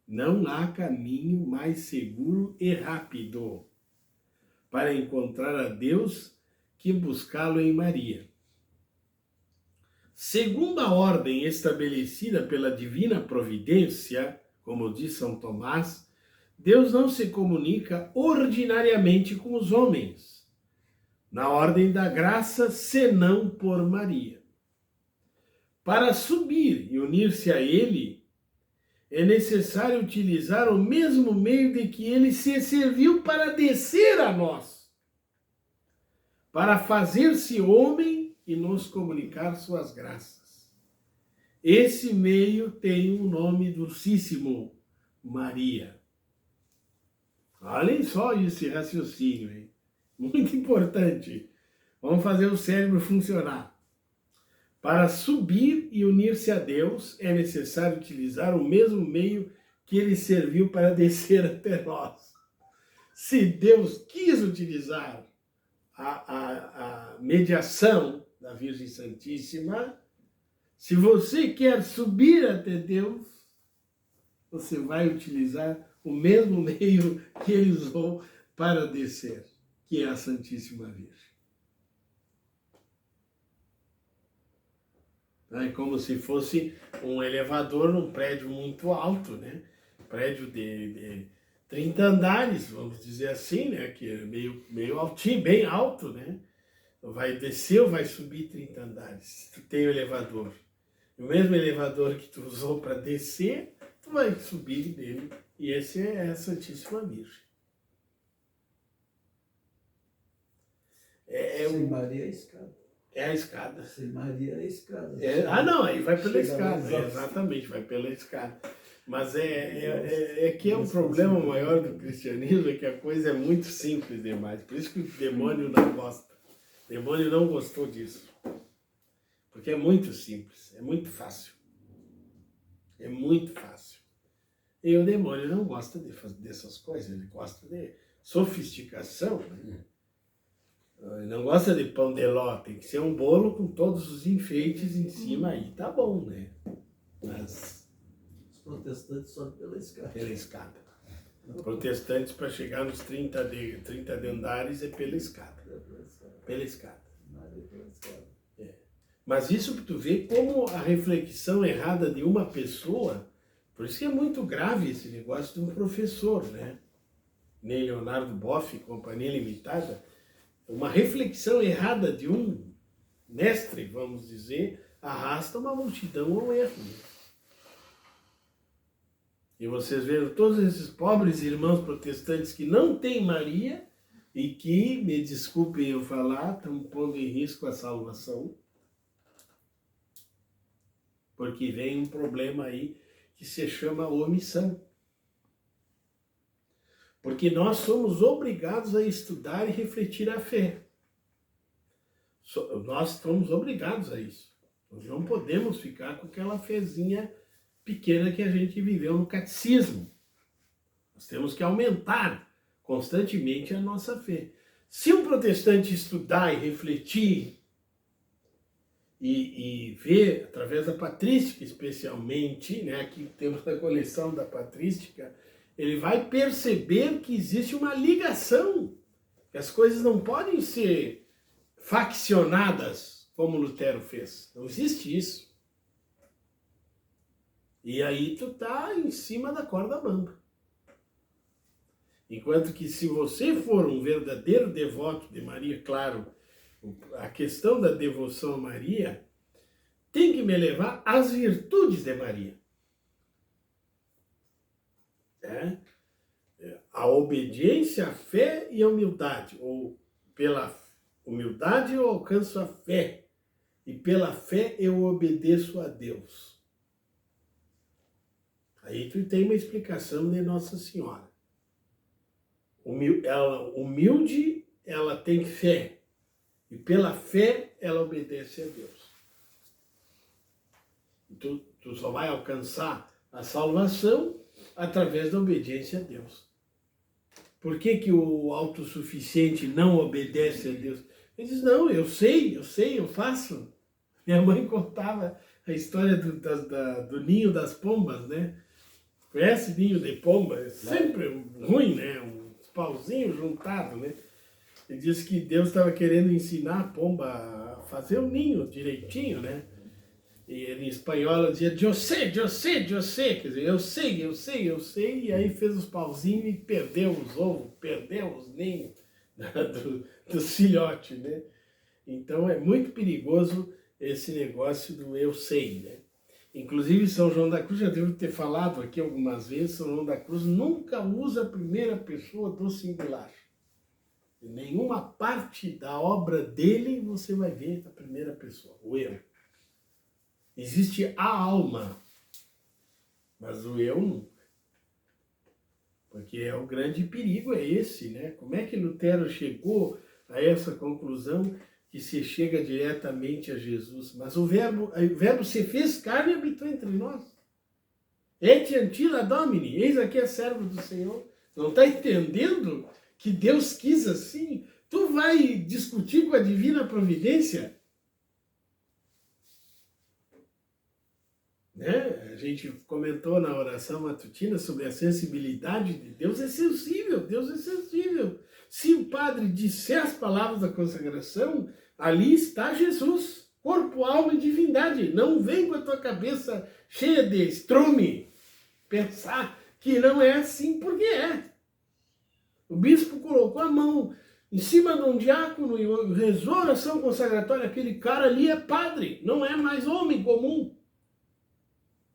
Não há caminho mais seguro e rápido para encontrar a Deus que buscá-lo em Maria. Segundo a ordem estabelecida pela divina providência, como diz São Tomás, Deus não se comunica ordinariamente com os homens, na ordem da graça, senão por Maria. Para subir e unir-se a Ele, é necessário utilizar o mesmo meio de que Ele se serviu para descer a nós, para fazer-se homem e nos comunicar suas graças. Esse meio tem um nome dulcíssimo, Maria. Olhem só esse raciocínio, hein? Muito importante. Vamos fazer o cérebro funcionar. Para subir e unir-se a Deus, é necessário utilizar o mesmo meio que Ele serviu para descer até nós. Se Deus quis utilizar a mediação da Virgem Santíssima, se você quer subir até Deus, você vai utilizar o mesmo meio que Ele usou para descer, que é a Santíssima Virgem. É como se fosse um elevador num prédio muito alto, né? Prédio de 30 andares, vamos dizer assim, né? Que é meio altinho, bem alto, né? Vai descer ou vai subir 30 andares. Tu tem o elevador. O mesmo elevador que tu usou para descer, tu vai subir dele. E esse é a Santíssima Virgem. Sem Maria é a escada. É a escada. Sem Maria é a escada. Não, aí vai pela escada. Lá, Exatamente, vai pela escada. Mas é que é um problema maior do cristianismo, é que a coisa é muito simples demais. Por isso que o demônio não gosta. O demônio não gostou disso. Porque é muito simples, é muito fácil. É muito fácil. E o demônio não gosta dessas coisas, ele gosta de sofisticação, né? Ele não gosta de pão de ló, tem que ser um bolo com todos os enfeites em cima aí, tá bom, né? Mas os protestantes sobem pela escada. Pela escada. Os protestantes, para chegar nos 30 de andares, é pela escada. Pela escada. É. Mas isso para tu ver como a reflexão errada de uma pessoa, por isso que é muito grave esse negócio de um professor, né? Nem Leonardo Boff, Companhia Limitada, uma reflexão errada de um mestre, vamos dizer, arrasta uma multidão ao erro. E vocês veem todos esses pobres irmãos protestantes que não têm Maria e que, me desculpem eu falar, estão pondo em risco a salvação. Porque vem um problema aí que se chama omissão. Porque nós somos obrigados a estudar e refletir a fé. Nós somos obrigados a isso. Nós não podemos ficar com aquela fezinha pequena que a gente viveu no catecismo. Nós temos que aumentar constantemente a nossa fé. Se um protestante estudar e refletir e ver, através da patrística especialmente, né, aqui temos a coleção da patrística, ele vai perceber que existe uma ligação, que as coisas não podem ser faccionadas como Lutero fez. Não existe isso. E aí tu tá em cima da corda bamba. Enquanto que se você for um verdadeiro devoto de Maria, claro, a questão da devoção a Maria tem que me levar às virtudes de Maria. A obediência, a fé e a humildade. Ou pela humildade eu alcanço a fé. E pela fé eu obedeço a Deus. Aí tu tem uma explicação de Nossa Senhora. Ela humilde, ela tem fé. E pela fé ela obedece a Deus. Tu só vai alcançar a salvação através da obediência a Deus. Por que que o autossuficiente não obedece a Deus? Ele diz, não, eu sei, eu faço. Minha mãe contava a história do ninho das pombas, né? Conhece ninho de pomba? É sempre ruim, né? Uns pauzinhos juntados, né? Ele disse que Deus estava querendo ensinar a pomba a fazer o ninho direitinho, né? E ele, em espanhol ela dizia, eu sei, quer dizer, eu sei, e aí fez os pauzinhos e perdeu os ovos, perdeu os ninhos dos filhotes, né? Então é muito perigoso esse negócio do eu sei, né? Inclusive São João da Cruz, já devo ter falado aqui algumas vezes, São João da Cruz nunca usa a primeira pessoa do singular. Em nenhuma parte da obra dele você vai ver a primeira pessoa, o eu. Existe a alma, mas o eu nunca. Porque é o grande perigo, é esse, né? Como é que Lutero chegou a essa conclusão que se chega diretamente a Jesus? Mas o verbo se fez carne e habitou entre nós. Et antila Domini, eis aqui é servo do Senhor. Não está entendendo que Deus quis assim? Tu vai discutir com a divina providência? Né? A gente comentou na oração matutina sobre a sensibilidade de Deus. É sensível, Deus é sensível. Se o padre disser as palavras da consagração, ali está Jesus, corpo, alma e divindade. Não vem com a tua cabeça cheia de estrume pensar que não é assim, porque é. O bispo colocou a mão em cima de um diácono e rezou a oração consagratória. Aquele cara ali é padre, não é mais homem comum.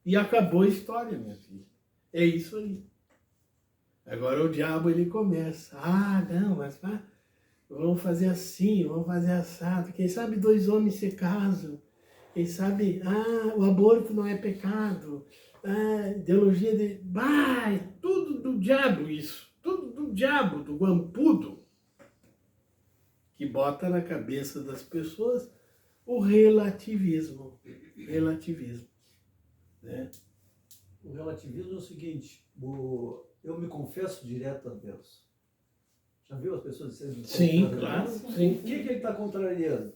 E acabou a história, minha filha. É isso aí. Agora o diabo ele começa. Ah, não, mas vamos fazer assim, vamos fazer assado. Quem sabe dois homens se casam. Quem sabe, o aborto não é pecado. Ideologia de... é tudo do diabo isso. Tudo do diabo, do guampudo. Que bota na cabeça das pessoas o relativismo. Relativismo. Né? O relativismo é o seguinte, eu me confesso direto a Deus. Já viu as pessoas dizendo? Sim, claro. Sim. O que ele está contrariando?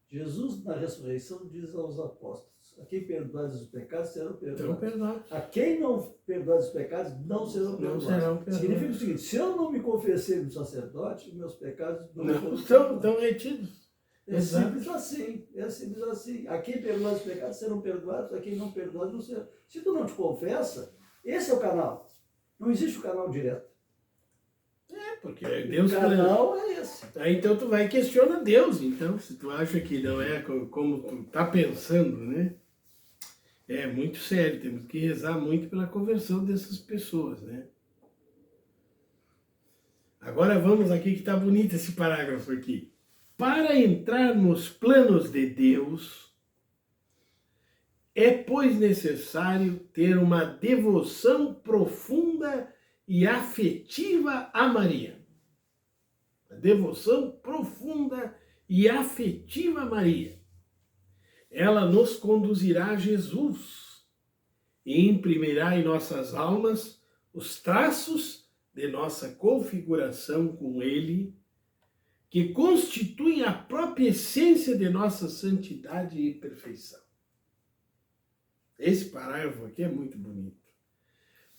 Jesus, na ressurreição, diz aos apóstolos, a quem perdoares os pecados serão perdoados. A quem não perdoares os pecados não serão perdoados. Significa o seguinte, se eu não me confessei no sacerdote, meus pecados não estão retidos. É simples assim, é simples assim. A quem perdoar os pecados serão perdoados, a quem não perdoar não serão. Se tu não te confessa, esse é o canal. Não existe o canal direto. Porque Deus... O canal é esse. Aí então tu vai questionar Deus, então, se tu acha que não é como tu tá pensando, né? É muito sério, temos que rezar muito pela conversão dessas pessoas, né? Agora vamos aqui, que tá bonito esse parágrafo aqui. Para entrar nos planos de Deus, é, pois, necessário ter uma devoção profunda e afetiva a Maria. A devoção profunda e afetiva a Maria. Ela nos conduzirá a Jesus e imprimirá em nossas almas os traços de nossa configuração com Ele, que constituem a própria essência de nossa santidade e perfeição. Esse parágrafo aqui é muito bonito.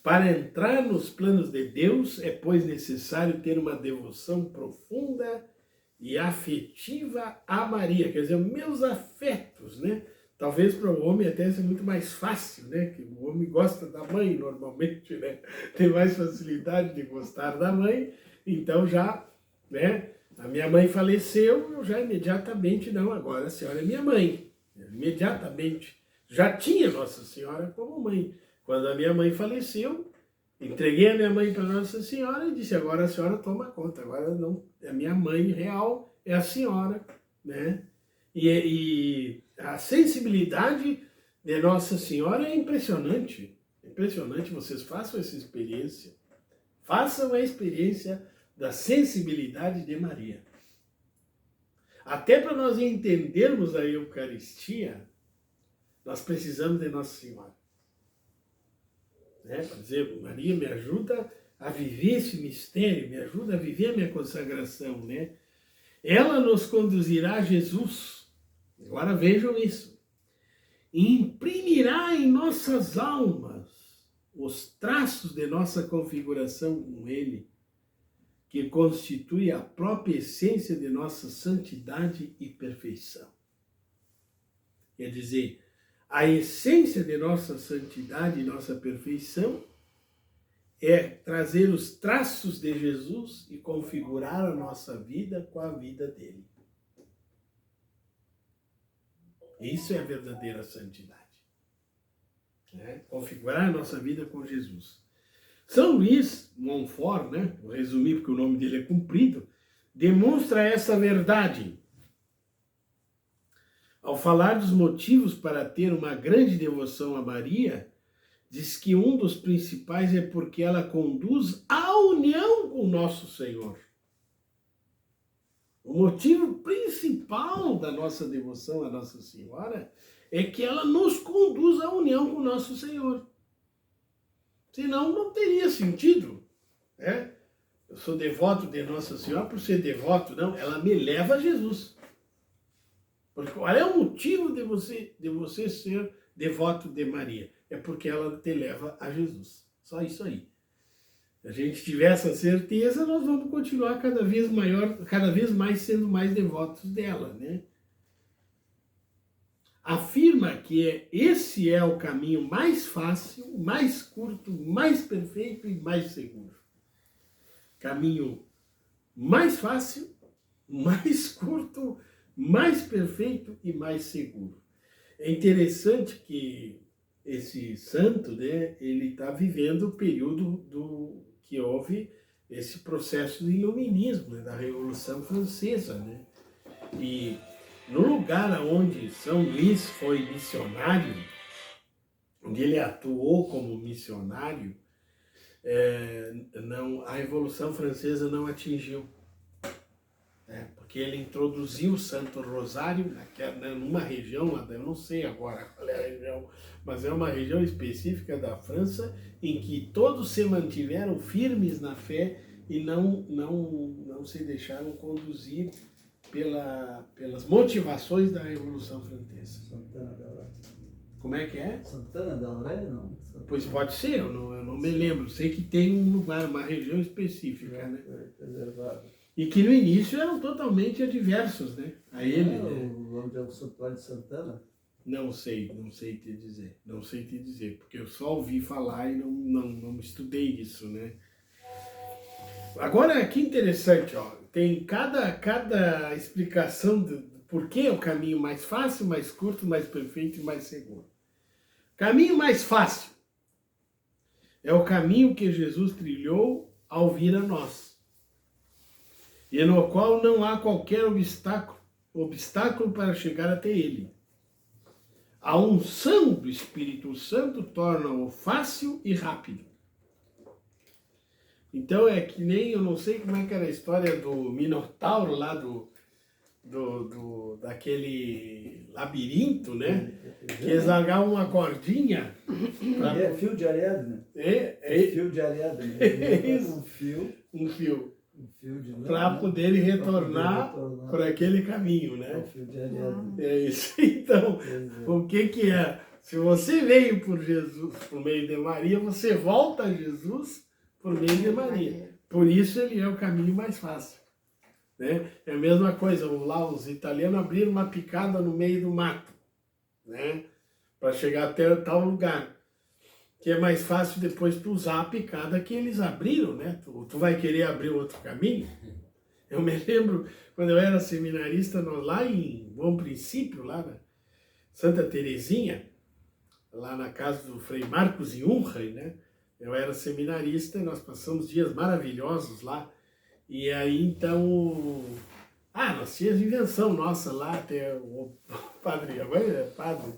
Para entrar nos planos de Deus, é, pois, necessário ter uma devoção profunda e afetiva a Maria. Quer dizer, meus afetos, né? Talvez para o homem até seja muito mais fácil, né? Que o homem gosta da mãe normalmente, né? Tem mais facilidade de gostar da mãe, então já, né? A minha mãe faleceu, eu já imediatamente, não, agora a senhora é minha mãe. Imediatamente. Já tinha Nossa Senhora como mãe. Quando a minha mãe faleceu, entreguei a minha mãe para Nossa Senhora e disse, agora a senhora toma conta. Agora não, a minha mãe real é a senhora, né? E a sensibilidade de Nossa Senhora é impressionante. Impressionante, vocês façam essa experiência. Façam a experiência da sensibilidade de Maria. Até para nós entendermos a Eucaristia, nós precisamos de Nossa Senhora. Né? Por exemplo, Maria me ajuda a viver esse mistério, me ajuda a viver a minha consagração, né? Ela nos conduzirá a Jesus. Agora vejam isso. E imprimirá em nossas almas os traços de nossa configuração com Ele, que constitui a própria essência de nossa santidade e perfeição. Quer dizer, a essência de nossa santidade e nossa perfeição é trazer os traços de Jesus e configurar a nossa vida com a vida dele. Isso é a verdadeira santidade. Né? Configurar a nossa vida com Jesus. São Luís Montfort, né? Vou resumir porque o nome dele é comprido, demonstra essa verdade. Ao falar dos motivos para ter uma grande devoção a Maria, diz que um dos principais é porque ela conduz à união com nosso Senhor. O motivo principal da nossa devoção a Nossa Senhora é que ela nos conduz à união com nosso Senhor. Senão não teria sentido, né? Eu sou devoto de Nossa Senhora por ser devoto, não. Ela me leva a Jesus. Porque qual é o motivo de você ser devoto de Maria? É porque ela te leva a Jesus. Só isso aí. Se a gente tiver essa certeza, nós vamos continuar cada vez mais sendo mais devotos dela, né? Afirma que esse é o caminho mais fácil, mais curto, mais perfeito e mais seguro. Caminho mais fácil, mais curto, mais perfeito e mais seguro. É interessante que esse santo, né, ele está vivendo o período que houve esse processo de iluminismo, né, da Revolução Francesa, né? E no lugar onde São Luís foi missionário, onde ele atuou como missionário, a Revolução Francesa não atingiu. Porque ele introduziu o Santo Rosário numa região, eu não sei agora qual é a região, mas é uma região específica da França em que todos se mantiveram firmes na fé e não se deixaram conduzir pelas motivações da Revolução Francesa. Santana del Rey. Como é que é? Santana del Rey, não? Pois pode ser, eu não me lembro. Sei que tem um lugar, uma região específica, né? Preservado. E que no início eram totalmente adversos, né? A ele. Onde é o Santuário de Santana? Não sei te dizer. Não sei te dizer, porque eu só ouvi falar e não estudei isso, né? Agora, que interessante, ó. Tem cada explicação do porquê é o caminho mais fácil, mais curto, mais perfeito e mais seguro. Caminho mais fácil é o caminho que Jesus trilhou ao vir a nós, e no qual não há qualquer obstáculo para chegar até ele. A unção do Espírito Santo torna-o fácil e rápido. Então é que nem, eu não sei como é que era a história do Minotauro lá daquele labirinto, né? Que eles largavam uma cordinha. É fio de Ariadne. Fio de Ariadne. Isso. Um fio. Para poder retornar por aquele caminho, né? É o fio de Ariadne. É isso. Então, o que é? Se você veio por Jesus, por meio de Maria, você volta a Jesus por meio de Maria. Por isso ele é o caminho mais fácil. Né? É a mesma coisa, lá os italianos abriram uma picada no meio do mato, né? Para chegar até tal lugar. Que é mais fácil depois tu usar a picada que eles abriram, né? Tu vai querer abrir outro caminho? Eu me lembro, quando eu era seminarista, lá em Bom Princípio, lá na Santa Terezinha, lá na casa do Frei Marcos Unrey, né? Eu era seminarista e nós passamos dias maravilhosos lá. E aí, então... nós tínhamos invenção nossa lá, até o padre, agora é padre.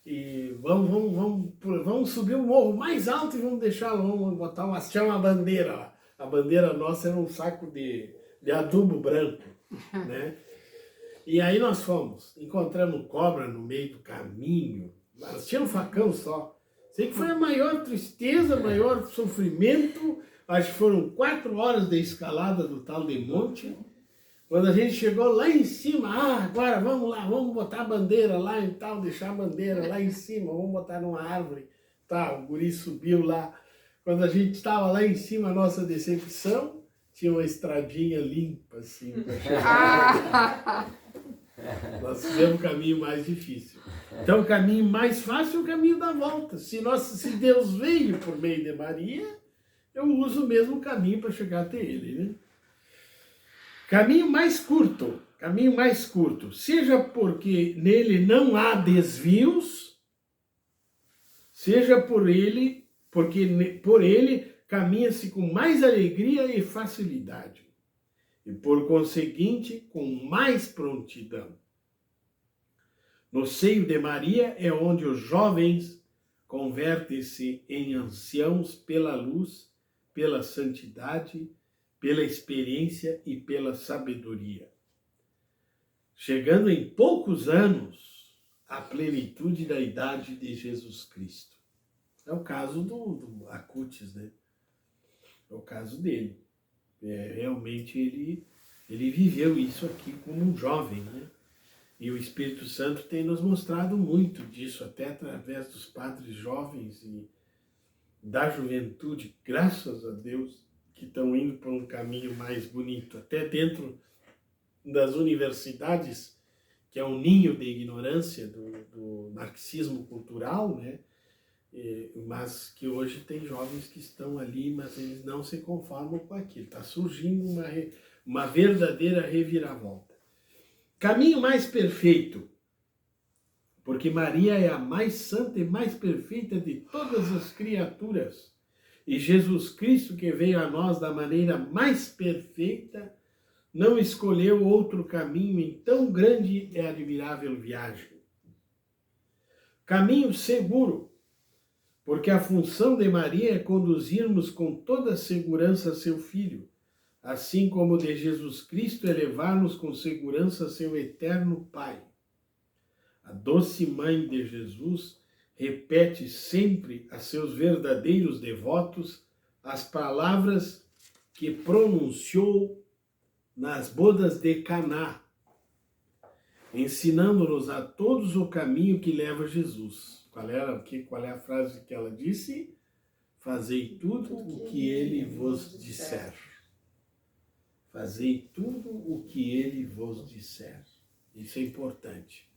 E vamos subir o morro mais alto e vamos botar uma bandeira lá. A bandeira nossa era um saco de adubo branco, né? E aí nós fomos, encontramos cobra no meio do caminho, nós tínhamos um facão só. Sei que foi a maior tristeza, maior sofrimento, acho que foram 4 horas de escalada do tal de monte. Quando a gente chegou lá em cima, agora vamos lá, vamos botar a bandeira lá e tal, deixar a bandeira lá em cima, vamos botar numa árvore. Tá, o guri subiu lá. Quando a gente estava lá em cima, a nossa decepção, tinha uma estradinha limpa, assim, para chegar. Nós fizemos o caminho mais difícil. Então, o caminho mais fácil é o caminho da volta. Se Deus veio por meio de Maria, eu uso o mesmo caminho para chegar até Ele, né? Caminho mais curto, seja porque nele não há desvios, seja porque por ele caminha-se com mais alegria e facilidade, e por conseguinte com mais prontidão. No seio de Maria é onde os jovens convertem-se em anciãos pela luz, pela santidade, pela experiência e pela sabedoria, chegando em poucos anos à plenitude da idade de Jesus Cristo. É o caso do Acutis, né? É o caso dele. Realmente ele viveu isso aqui como um jovem, né? E o Espírito Santo tem nos mostrado muito disso, até através dos padres jovens e da juventude, graças a Deus, que estão indo por um caminho mais bonito, até dentro das universidades, que é um ninho de ignorância do marxismo cultural, né? Mas que hoje tem jovens que estão ali, mas eles não se conformam com aquilo. Está surgindo uma verdadeira reviravolta. Caminho mais perfeito, porque Maria é a mais santa e mais perfeita de todas as criaturas. E Jesus Cristo, que veio a nós da maneira mais perfeita, não escolheu outro caminho em tão grande e admirável viagem. Caminho seguro, porque a função de Maria é conduzirmos com toda segurança seu Filho, assim como de Jesus Cristo é levar-nos com segurança seu eterno Pai. A doce mãe de Jesus repete sempre a seus verdadeiros devotos as palavras que pronunciou nas bodas de Caná, ensinando-nos a todos o caminho que leva a Jesus. Qual é a frase que ela disse? Fazei tudo o que ele vos disser. Fazei tudo o que ele vos disser. Isso é importante.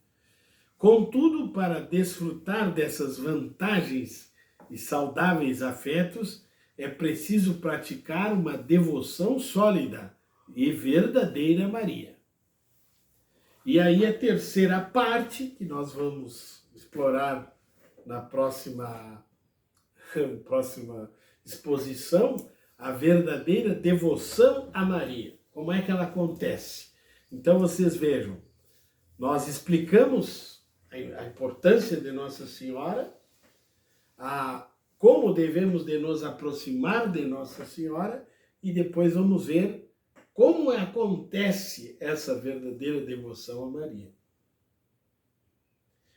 Contudo, para desfrutar dessas vantagens e saudáveis afetos, é preciso praticar uma devoção sólida e verdadeira a Maria. E aí a terceira parte, que nós vamos explorar na próxima exposição, a verdadeira devoção a Maria. Como é que ela acontece? Então vocês vejam, nós explicamos a importância de Nossa Senhora, como devemos de nos aproximar de Nossa Senhora, e depois vamos ver como acontece essa verdadeira devoção a Maria.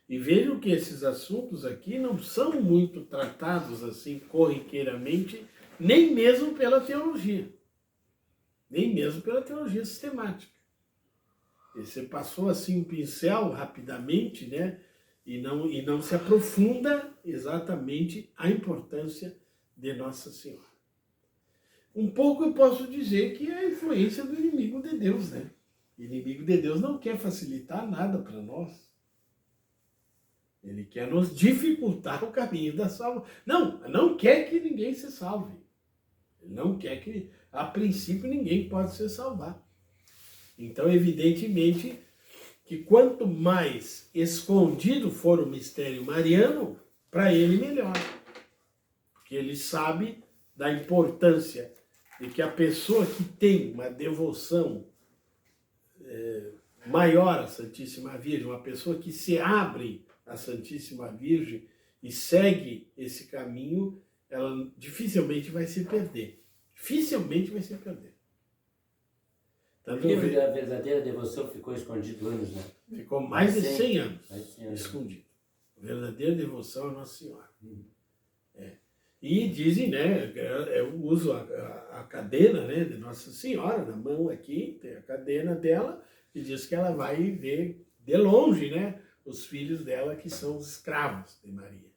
E vejam que esses assuntos aqui não são muito tratados assim corriqueiramente, nem mesmo pela teologia. Nem mesmo pela teologia sistemática. E você passou assim um pincel rapidamente, né? E não se aprofunda exatamente a importância de Nossa Senhora. Um pouco eu posso dizer que é a influência do inimigo de Deus, né? O inimigo de Deus não quer facilitar nada para nós. Ele quer nos dificultar o caminho da salvação. Não quer que ninguém se salve. Ele não quer que, a princípio, ninguém pode se salvar. Então, evidentemente, que quanto mais escondido for o mistério mariano, para ele melhor. Porque ele sabe da importância de que a pessoa que tem uma devoção maior à Santíssima Virgem, uma pessoa que se abre à Santíssima Virgem e segue esse caminho, ela dificilmente vai se perder. Dificilmente vai se perder. O livro da verdadeira devoção ficou escondido anos, né? Ficou mais de 100 anos escondido. A verdadeira devoção a Nossa Senhora. E dizem, né, eu uso a cadena, né, de Nossa Senhora na mão aqui, tem a cadena dela, e diz que ela vai ver de longe, né, os filhos dela que são os escravos de Maria.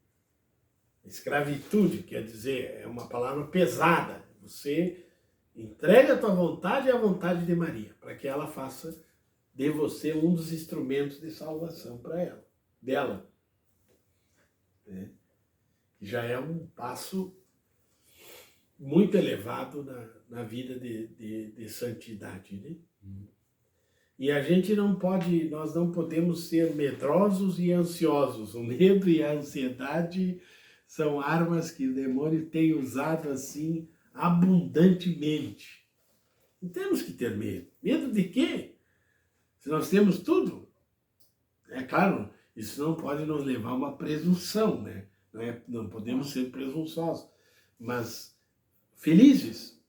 Escravitude, quer dizer, é uma palavra pesada. Você entrega a tua vontade à vontade de Maria, para que ela faça de você um dos instrumentos de salvação para ela, dela. Né? Já é um passo muito elevado na vida de santidade, né? E a gente não pode, nós não podemos ser medrosos e ansiosos. O medo e a ansiedade são armas que o demônio tem usado assim abundantemente. Não temos que ter medo. Medo de quê? Se nós temos tudo. É claro, isso não pode nos levar a uma presunção, né? Não podemos ser presunçosos, mas felizes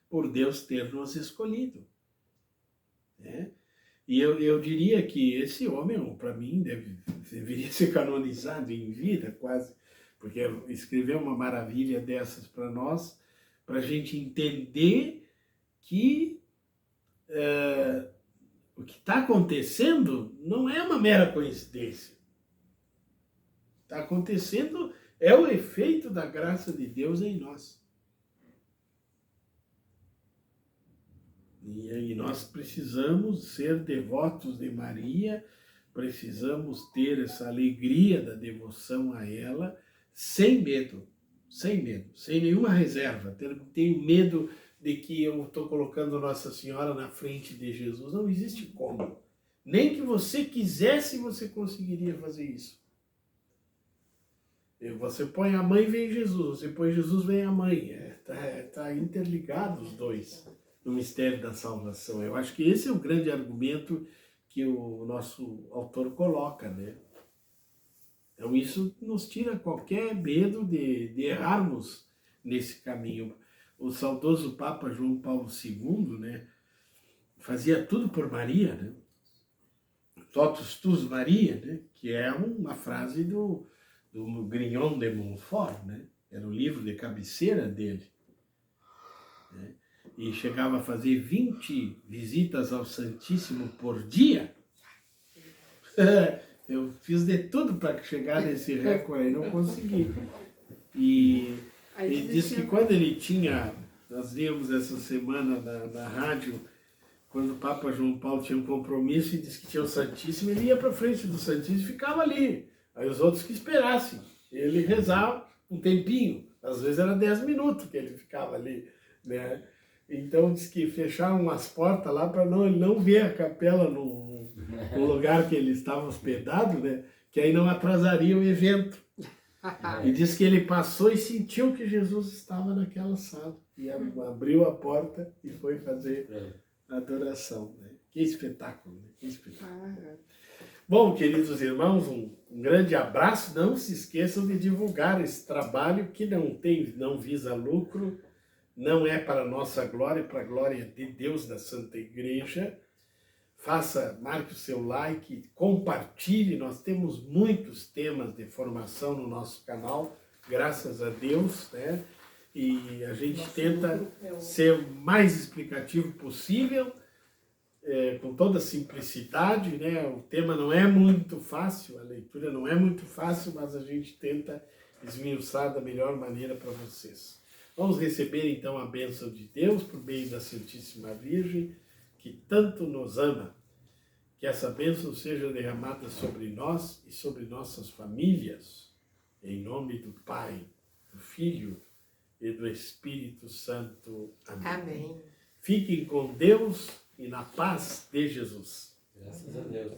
por Deus ter nos escolhido. Né? E eu diria que esse homem, para mim, deveria ser canonizado em vida, quase, porque escreveu uma maravilha dessas para nós, para a gente entender que o que está acontecendo não é uma mera coincidência. Está acontecendo é o efeito da graça de Deus em nós. E nós precisamos ser devotos de Maria, precisamos ter essa alegria da devoção a ela, sem medo, sem nenhuma reserva. Tenho medo de que eu estou colocando Nossa Senhora na frente de Jesus. Não existe como. Nem que você quisesse, você conseguiria fazer isso. Você põe a mãe, vem Jesus. Você põe Jesus, vem a mãe. Tá interligado os dois no mistério da salvação. Eu acho que esse é o grande argumento que o nosso autor coloca, né? Então isso nos tira qualquer medo de errarmos nesse caminho. O saudoso Papa João Paulo II, né, fazia tudo por Maria, né? Totus tus Maria, né, que é uma frase do Grignon de Montfort, né? Era o livro de cabeceira dele. Né? E chegava a fazer 20 visitas ao Santíssimo por dia. Eu fiz de tudo para chegar nesse recorde aí, não consegui. E ele disse que quando ele tinha, nós vimos essa semana na rádio, quando o Papa João Paulo tinha um compromisso e disse que tinha o Santíssimo, ele ia para frente do Santíssimo e ficava ali. Aí os outros que esperassem. Ele rezava um tempinho, às vezes era 10 minutos que ele ficava ali, né? Então diz que fecharam as portas lá para ele não ver a capela no lugar que ele estava hospedado, né? Que aí não atrasaria o evento. E diz que ele passou e sentiu que Jesus estava naquela sala. E abriu a porta e foi fazer a adoração. Né? Que espetáculo, né? Que espetáculo. Bom, queridos irmãos, um grande abraço. Não se esqueçam de divulgar esse trabalho que não visa lucro, não é para a nossa glória, é para a glória de Deus, da Santa Igreja. Marque o seu like, compartilhe. Nós temos muitos temas de formação no nosso canal, graças a Deus, né? E a gente tenta ser o mais explicativo possível, com toda simplicidade, né? O tema não é muito fácil, a leitura não é muito fácil, mas a gente tenta esmiuçar da melhor maneira para vocês. Vamos receber então a bênção de Deus por meio da Santíssima Virgem, que tanto nos ama. Que essa bênção seja derramada sobre nós e sobre nossas famílias, em nome do Pai, do Filho e do Espírito Santo. Amém. Amém. Fiquem com Deus e na paz de Jesus. Graças a Deus.